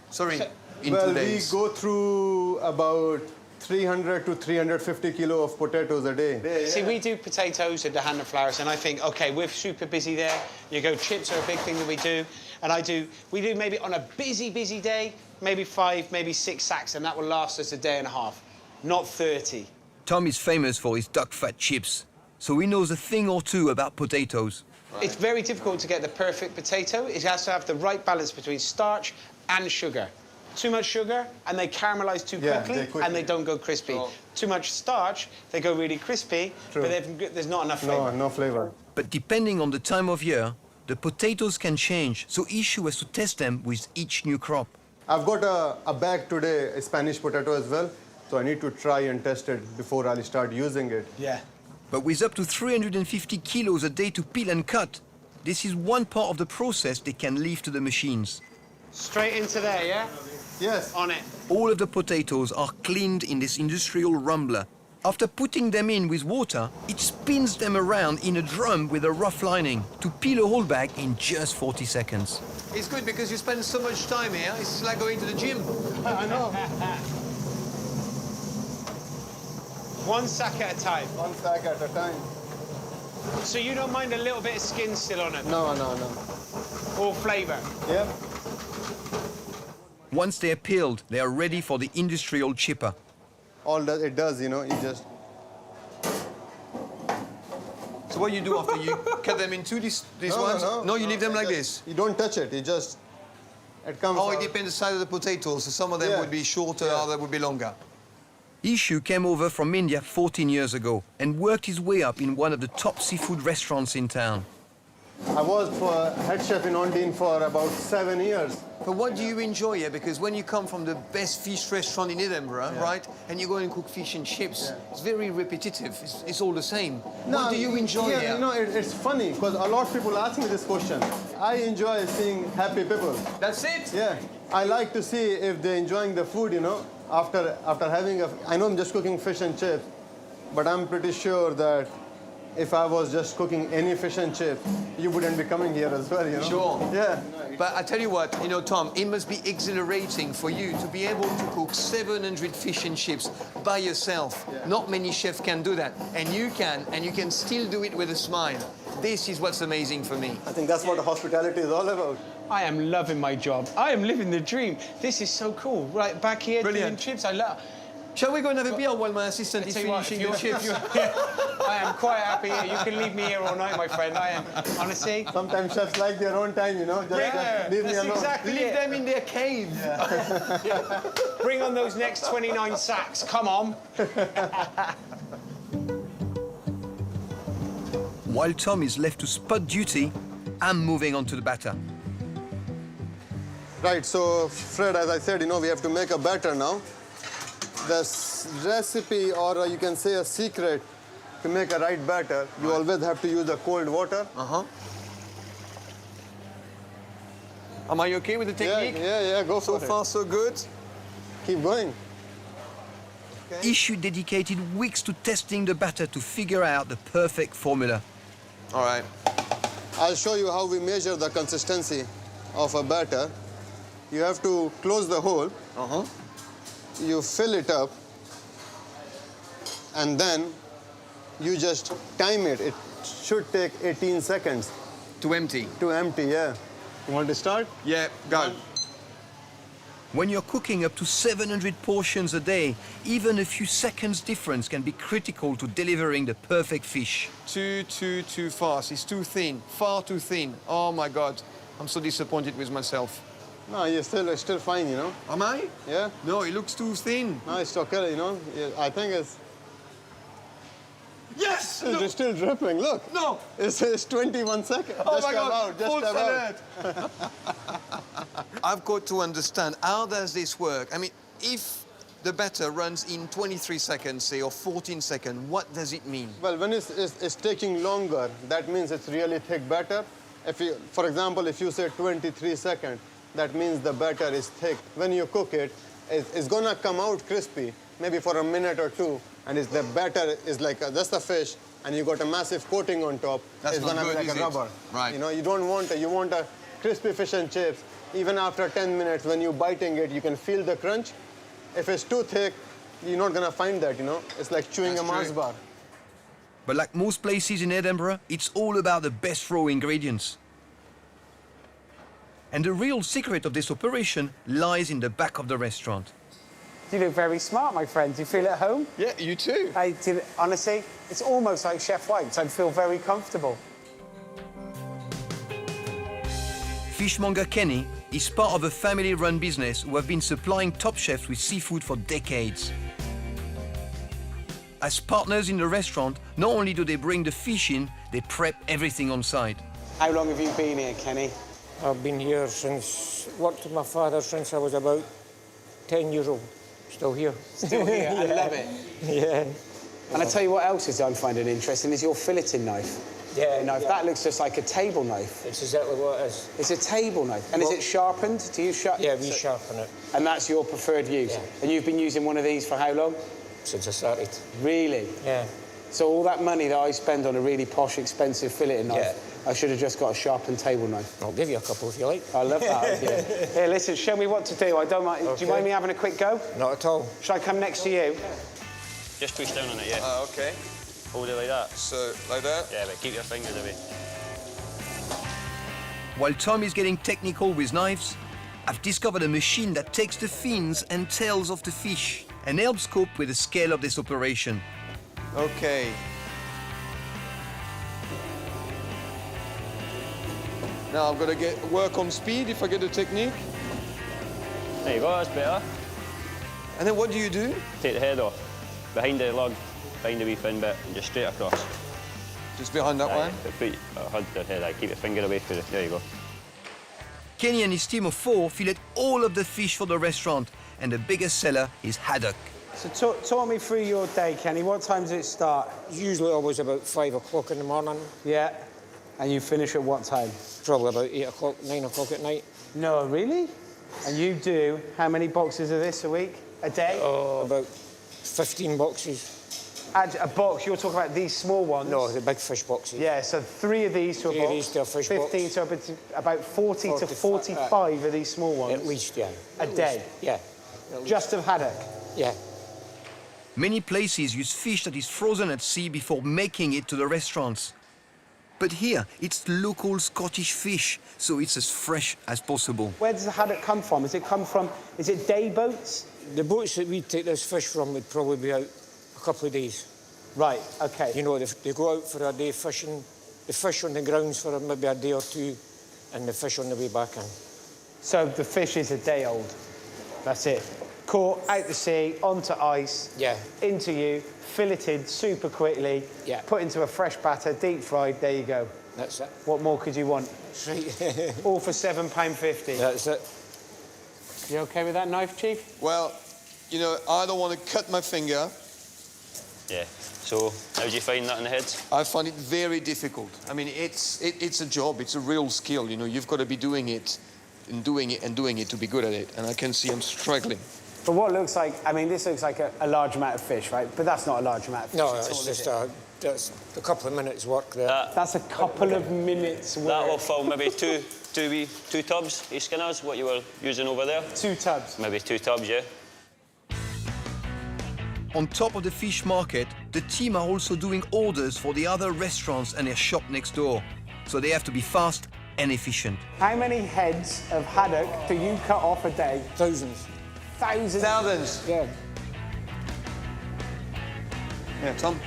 B: Sorry, in
U: well,
B: 2 days.
U: we go through about 300 to 350 kilo of potatoes a day.
M: See, we do potatoes at the Hand of Flowers, and I think, OK, we're super busy there. You go, chips are a big thing that we do. And we do maybe on a busy, busy day, maybe 5, maybe 6 sacks, and that will last us a day and a half, not 30.
A: Tom is famous for his duck fat chips, so he knows a thing or two about potatoes.
M: Right. It's very difficult to get the perfect potato. It has to have the right balance between starch and sugar. Too much sugar, and they caramelize too quickly, and they don't go crispy. Oh. Too much starch, they go really crispy,
U: True.
M: but there's not enough flavour.
U: No flavour.
A: But depending on the time of year, the potatoes can change, so Issue has to test them with each new crop.
U: I've got a bag today, a Spanish potato as well, so I need to try and test it before I'll start using it.
M: Yeah.
A: But with up to 350 kilos a day to peel and cut, this is one part of the process they can leave to the machines.
M: Straight into there, yeah?
U: Yes.
M: On it.
A: All of the potatoes are cleaned in this industrial rumbler. After putting them in with water, it spins them around in a drum with a rough lining to peel a whole bag in just 40 seconds.
B: It's good because you spend so much time here. It's like going to the gym.
U: I know.
M: One sack at a time.
U: One sack at a time.
M: So you don't mind a little bit of skin still on it?
U: No.
M: Or flavour?
U: Yeah.
A: Once they're peeled, they are ready for the industrial chipper.
U: All that it does, you know, you just...
B: So what you do after you cut them into these ones? No, you leave them like this?
U: You don't touch it, you just... It comes
B: Oh, it
U: out.
B: depends the size of the potatoes. So some of them would be shorter, others would be longer.
A: Ishu came over from India 14 years ago and worked his way up in one of the top seafood restaurants in town.
U: I was head chef in Ondine for about 7 years.
B: But what do you enjoy here? Because when you come from the best fish restaurant in Edinburgh, right, and you go and cook fish and chips, it's very repetitive. It's all the same. What do you enjoy
U: yeah,
B: here?
U: You know, it's funny because a lot of people ask me this question. I enjoy seeing happy people.
B: That's it?
U: Yeah. I like to see if they're enjoying the food, you know, after having I know I'm just cooking fish and chips, but I'm pretty sure that if I was just cooking any fish and chips, you wouldn't be coming here as well, you know?
B: Sure.
U: Yeah.
B: But I tell you what, you know, Tom, it must be exhilarating for you to be able to cook 700 fish and chips by yourself. Yeah. Not many chefs can do that. And you can still do it with a smile. This is what's amazing for me.
U: I think that's what hospitality is all about.
M: I am loving my job. I am living the dream. This is so cool. Right, back here doing chips, I love.
B: Shall we go and have a beer while my assistant is finishing the chips?
M: I am quite happy here. You can leave me here all night, my friend. I am, honestly.
U: Sometimes chefs like their own time, you know. Just leave me alone.
M: Exactly
B: Leave them in their cave.
M: Yeah. Bring on those next 29 sacks. Come on.
A: While Tom is left to spot duty, I'm moving on to the batter.
U: Right, so Fred, as I said, you know, we have to make a batter now. The recipe, or you can say a secret, to make a right batter, you always have to use the cold water.
B: Am I okay with the technique?
U: Yeah, go for it.
B: So far, so good.
U: Keep going.
A: Okay. Ishu dedicated weeks to testing the batter to figure out the perfect formula.
B: All right.
U: I'll show you how we measure the consistency of a batter. You have to close the hole. You fill it up, and then you just time it. It should take 18 seconds.
B: To empty?
U: To empty, yeah. You want to start?
B: Yeah, go.
A: When you're cooking up to 700 portions a day, even a few seconds difference can be critical to delivering the perfect fish.
B: Too fast. It's too thin. Far too thin. Oh my God. I'm so disappointed with myself.
U: No, you're still fine, you know.
B: Am I?
U: Yeah.
B: No, it looks too thin.
U: No, it's okay, you know. I think it's...
B: Yes!
U: It's still dripping, look.
B: No!
U: It's 21 seconds.
B: Oh
U: just
B: my God,
U: about, just
B: false
U: about.
B: alert. I've got to understand, how does this work? I mean, if the batter runs in 23 seconds, say, or 14 seconds, what does it mean?
U: Well, when it's taking longer, that means it's really thick batter. If you, for example, if you say 23 seconds, that means the batter is thick. When you cook it, it's gonna come out crispy, maybe for a minute or two, and the batter is like that's the fish, and you got a massive coating on top.
B: That's
U: it's
B: not
U: gonna
B: good,
U: be like
B: is
U: a
B: it?
U: rubber.
B: Right.
U: You know, you don't want you want a crispy fish and chips. Even after 10 minutes, when you're biting it, you can feel the crunch. If it's too thick, you're not gonna find that. You know, it's like chewing a Mars bar.
A: But like most places in Edinburgh, it's all about the best raw ingredients. And the real secret of this operation lies in the back of the restaurant.
C: You look very smart, my friend. Do you feel at home?
B: Yeah, you too.
C: Honestly, it's almost like Chef White's. I feel very comfortable.
A: Fishmonger Kenny is part of a family-run business who have been supplying top chefs with seafood for decades. As partners in the restaurant, not only do they bring the fish in, they prep everything on site.
C: How long have you been here, Kenny?
L: I've been here since, worked with my father since I was about 10 years old. Still here.
C: Still here, I love it.
L: Yeah.
C: And I tell you what else is I'm finding interesting is your filleting knife.
L: Yeah,
C: that looks just like a table knife.
L: It's exactly what it is.
C: It's a table knife. And is it sharpened? Do you sharpen?
L: Yeah, we sharpen it.
C: And that's your preferred use?
L: Yeah.
C: And you've been using one of these for how long?
L: Since I started.
C: Really?
L: Yeah.
C: So all that money that I spend on a really posh, expensive filleting knife, I should have just got a sharpened table knife.
L: I'll give you a couple if you like.
C: I love that idea. Here, listen, show me what to do. I don't mind.
L: Okay.
C: Do you mind me having a quick go?
L: Not at all.
C: Should I come next to you?
Q: Just push down on it, yeah.
B: Oh, okay.
Q: Hold it like that.
B: So, like that?
Q: Yeah, but keep your fingers away.
A: While Tom is getting technical with knives, I've discovered a machine that takes the fins and tails of the fish and helps cope with the scale of this operation.
B: Okay. Now I've got to work on speed if I get the technique.
D: There you go, that's better.
B: And then what do you do?
D: Take the head off. Behind the lug, behind the wee fin bit, and just straight across.
B: Just behind that one?
D: Hold the head, keep your finger away from it. There you go.
A: Kenny and his team of 4 fillet all of the fish for the restaurant, and the biggest seller is haddock.
C: So talk me through your day, Kenny. What time does it start?
L: Usually always about 5 o'clock in the morning.
C: Yeah. And you finish at what time?
L: Probably about 8 o'clock, 9 o'clock at night.
C: No, really? And you do how many boxes of this a week? A day?
L: Oh, about 15 boxes.
C: A box, you're talking about these small ones?
L: No, the big fish boxes.
C: Yeah, so 3 of these to a
L: 3
C: box.
L: of these to a fish
C: 15
L: box.
C: to about 40 to 45 of these small ones.
L: At least, yeah.
C: A day?
L: Yeah.
C: Just of haddock?
L: Yeah.
A: Many places use fish that is frozen at sea before making it to the restaurants. But here, it's local Scottish fish, so it's as fresh as possible.
C: Where does the haddock come from? Is it day boats?
L: The boats that we take this fish from would probably be out a couple of days.
C: Right, OK.
L: You know, they go out for a day fishing, the fish on the grounds for maybe a day or two, and the fish on the way back in.
C: So the fish is a day old? That's it? Caught, out the sea, onto ice,
L: yeah,
C: into you, filleted super quickly,
L: yeah,
C: put into a fresh batter, deep fried, there you go.
L: That's it.
C: What more could you want? All for £7.50.
L: That's it.
C: You OK with that knife, Chief?
B: Well, you know, I don't want to cut my finger.
D: Yeah. So, how do you find that in the heads?
B: I find it very difficult. I mean, it's a job, it's a real skill, you know. You've got to be doing it and doing it and doing it to be good at it. And I can see I'm struggling.
C: But what looks like, I mean, this looks like a large amount of fish, right? But that's not a large amount of fish.
L: No, it's just that's a couple of minutes work there.
C: That's a couple of minutes work.
D: That will fill maybe two tubs, each skinners, what you were using over there.
C: 2 tubs?
D: Maybe 2 tubs, yeah.
A: On top of the fish market, the team are also doing orders for the other restaurants and their shop next door. So they have to be fast and efficient.
C: How many heads of haddock do you cut off a day?
L: Thousands.
C: Thousands?
B: Thousands.
L: Yeah.
B: Yeah, Tom.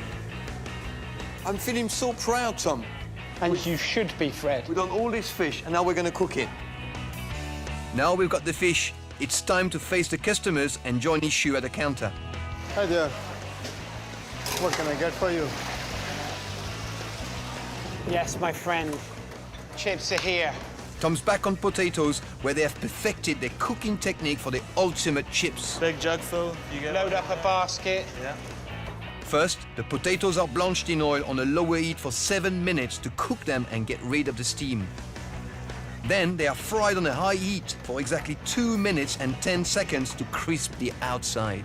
B: I'm feeling so proud, Tom.
C: And you should be, Fred.
B: We've done all this fish, and now we're going to cook it.
A: Now we've got the fish, it's time to face the customers and join issue at the counter.
U: Hi there. What can I get for you?
C: Yes, my friend. Chips are here.
A: Tom's back on potatoes, where they have perfected their cooking technique for the ultimate chips.
V: Big jug full. You get
C: Load up a basket.
V: Yeah.
A: First, the potatoes are blanched in oil on a lower heat for 7 minutes to cook them and get rid of the steam. Then they are fried on a high heat for exactly 2 minutes and 10 seconds to crisp the outside.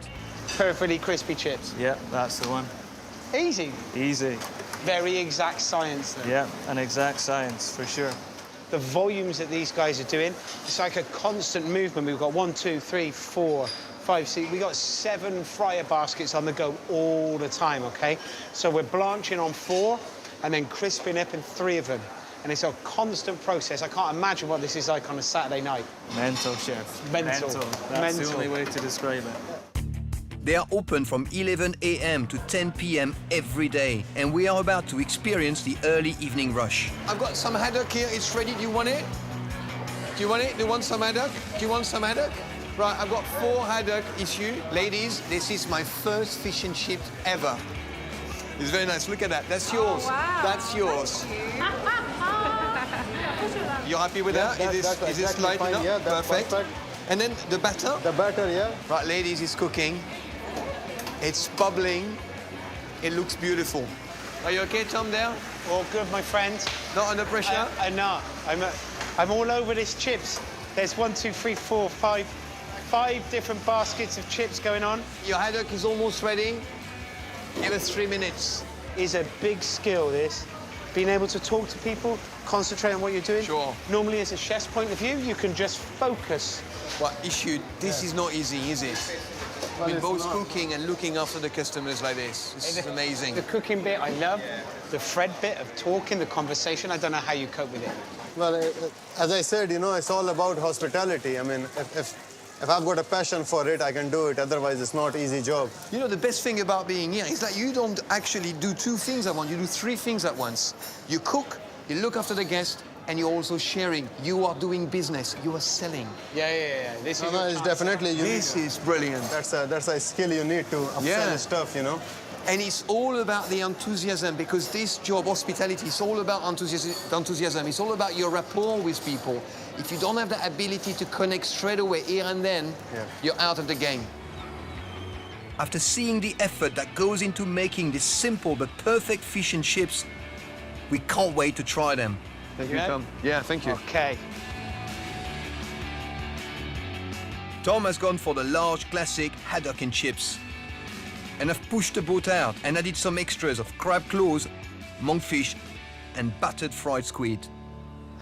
C: Perfectly crispy chips.
V: Yeah, that's the one.
C: Easy.
V: Easy.
C: Very exact science, then.
V: Yeah, an exact science, for sure.
C: The volumes that these guys are doing, it's like a constant movement. We've got 1, 2, 3, 4, 5, 6. We've got 7 fryer baskets on the go all the time, OK? So we're blanching on 4 and then crisping up in 3 of them. And it's a constant process. I can't imagine what this is like on a Saturday night.
V: Mental, chef.
C: Mental.
V: That's
C: Mental.
V: the only way to describe it.
A: They are open from 11 a.m. to 10 p.m. every day, and we are about to experience the early evening rush.
B: I've got some haddock here. It's ready. Do you want it? Do you want it? Do you want some haddock? Do you want some haddock? Right, I've got 4 haddock issue. Ladies, this is my first fish and chips ever. It's very nice. Look at that. That's yours.
O: Oh, wow.
B: That's yours. You're happy with that?
U: That's
B: Is this
U: exactly
B: light
U: fine.
B: enough?
U: Yeah, that's perfect.
B: And then the batter?
U: The batter, yeah.
B: Right, ladies, it's cooking. It's bubbling. It looks beautiful. Are you okay, Tom, there?
C: All good, my friend.
B: Not under pressure?
C: No. I'm all over this chips. There's 1, 2, 3, 4, 5 different baskets of chips going on.
B: Your haddock is almost ready. Give us 3 minutes.
C: Is a big skill, this. Being able to talk to people, concentrate on what you're doing.
B: Sure.
C: Normally, as a chef's point of view, you can just focus.
B: Well, issue, this is not easy, is it?
U: Well,
B: With
U: it's
B: both
U: not.
B: cooking and looking after the customers like this. This is amazing.
C: The cooking bit, I love. The Fred bit of talking, the conversation, I don't know how you cope with it.
U: Well, as I said, you know, it's all about hospitality. I mean, if I've got a passion for it, I can do it. Otherwise, it's not an easy job.
B: You know, the best thing about being here is that you don't actually do 2 things at once. You do 3 things at once. You cook, you look after the guest, and you're also sharing. You are doing business. You are selling.
C: Yeah. This is
U: it's definitely unique.
B: This is brilliant.
U: That's a skill you need to upsell stuff, you know.
B: And it's all about the enthusiasm, because this job, hospitality, is all about enthusiasm. It's all about your rapport with people. If you don't have the ability to connect straight away here and then, you're out of the game. After seeing the effort that goes into making this simple but perfect fish and chips, we can't wait to try them. Thank you, Tom. Yeah, thank you.
C: Okay.
A: Tom has gone for the large classic haddock and chips. And I've pushed the boat out and added some extras of crab claws, monkfish, and battered fried squid.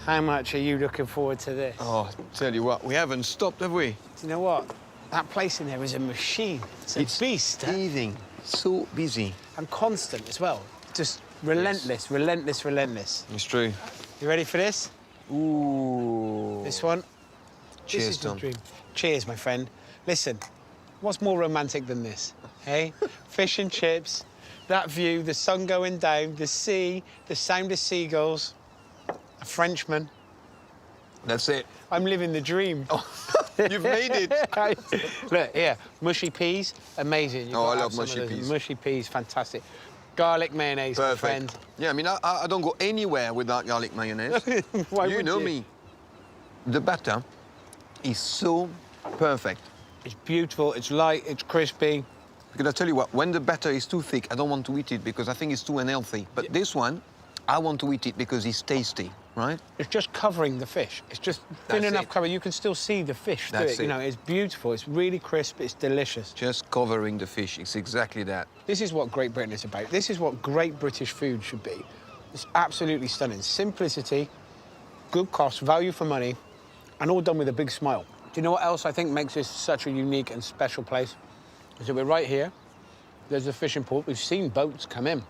C: How much are you looking forward to this?
B: Oh, tell you what, we haven't stopped, have we?
C: Do you know what? That place in there is a machine. It's a beast.
B: Heaving. So busy.
C: And constant as well. Just relentless, relentless.
B: It's true.
C: You ready for this?
B: Ooh.
C: This one?
B: Cheers,
C: this is
B: Tom.
C: the dream. Cheers, my friend. Listen, what's more romantic than this? Hey? Fish and chips, that view, the sun going down, the sea, the sound of seagulls, a Frenchman.
B: That's it.
C: I'm living the dream.
B: Oh, you've made it.
C: Look, here, mushy peas, amazing. You've
B: Oh,
C: got
B: I
C: to
B: love
C: have some
B: mushy
C: of those.
B: peas.
C: Mushy peas, fantastic. Garlic mayonnaise, my friend.
B: Yeah, I mean, I don't go anywhere without garlic mayonnaise.
C: Why
B: you
C: would
B: know
C: you?
B: me. The batter is so perfect.
C: It's beautiful, it's light, it's crispy.
B: Because I tell you what, when the batter is too thick, I don't want to eat it because I think it's too unhealthy. But this one, I want to eat it because it's tasty, right?
C: It's just covering the fish. It's just thin
B: That's
C: enough
B: it.
C: cover. You can still see the fish through
B: That's
C: it. You
B: it.
C: know, it's beautiful. It's really crisp. It's delicious.
B: Just covering the fish. It's exactly that.
C: This is what Great Britain is about. This is what great British food should be. It's absolutely stunning. Simplicity, good cost, value for money, and all done with a big smile. Do you know what else I think makes this such a unique and special place? Is that we're right here. There's the fishing port. We've seen boats come in.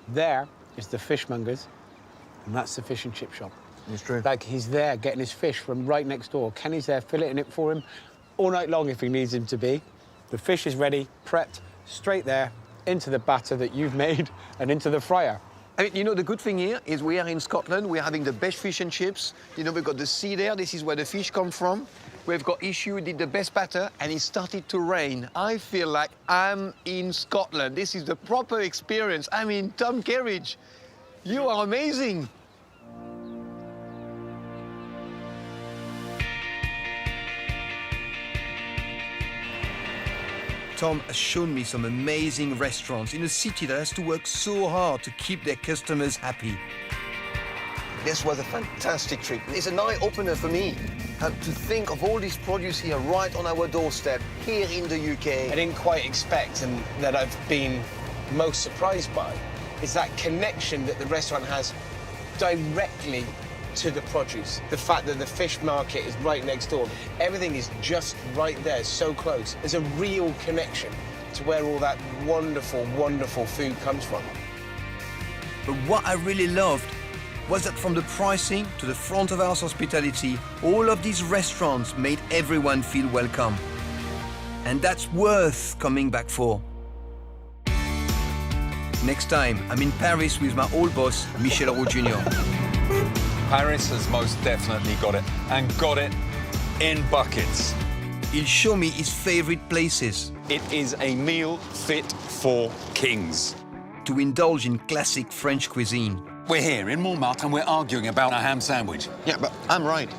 C: There is the fishmongers, and that's the fish and chip shop.
B: It's true.
C: Like, he's there getting his fish from right next door. Kenny's there filleting it for him all night long if he needs him to be. The fish is ready, prepped, straight there, into the batter that you've made and into the fryer.
B: I mean, you know, the good thing here is we are in Scotland. We're having the best fish and chips. You know, we've got the sea there. This is where the fish come from. We've got Issue, did the best batter, and it started to rain. I feel like I'm in Scotland. This is the proper experience. I'm in Tom Kerridge. You are amazing.
A: Tom has shown me some amazing restaurants in a city that has to work so hard to keep their customers happy.
B: This was a fantastic trip. It's an eye-opener for me to think of all this produce here right on our doorstep, here in the UK.
C: I didn't quite expect, and that I've been most surprised by, is that connection that the restaurant has directly to the produce. The fact that the fish market is right next door. Everything is just right there, so close. There's a real connection to where all that wonderful, wonderful food comes from.
A: But what I really loved was that from the pricing to the front of house hospitality, all of these restaurants made everyone feel welcome. And that's worth coming back for. Next time, I'm in Paris with my old boss, Michel Roux Jr.
G: Paris has most definitely got it, and got it in buckets.
A: He'll show me his favorite places.
G: It is a meal fit for kings.
A: To indulge in classic French cuisine.
G: We're here in Montmartre and we're arguing about a ham sandwich.
B: Yeah, but I'm right.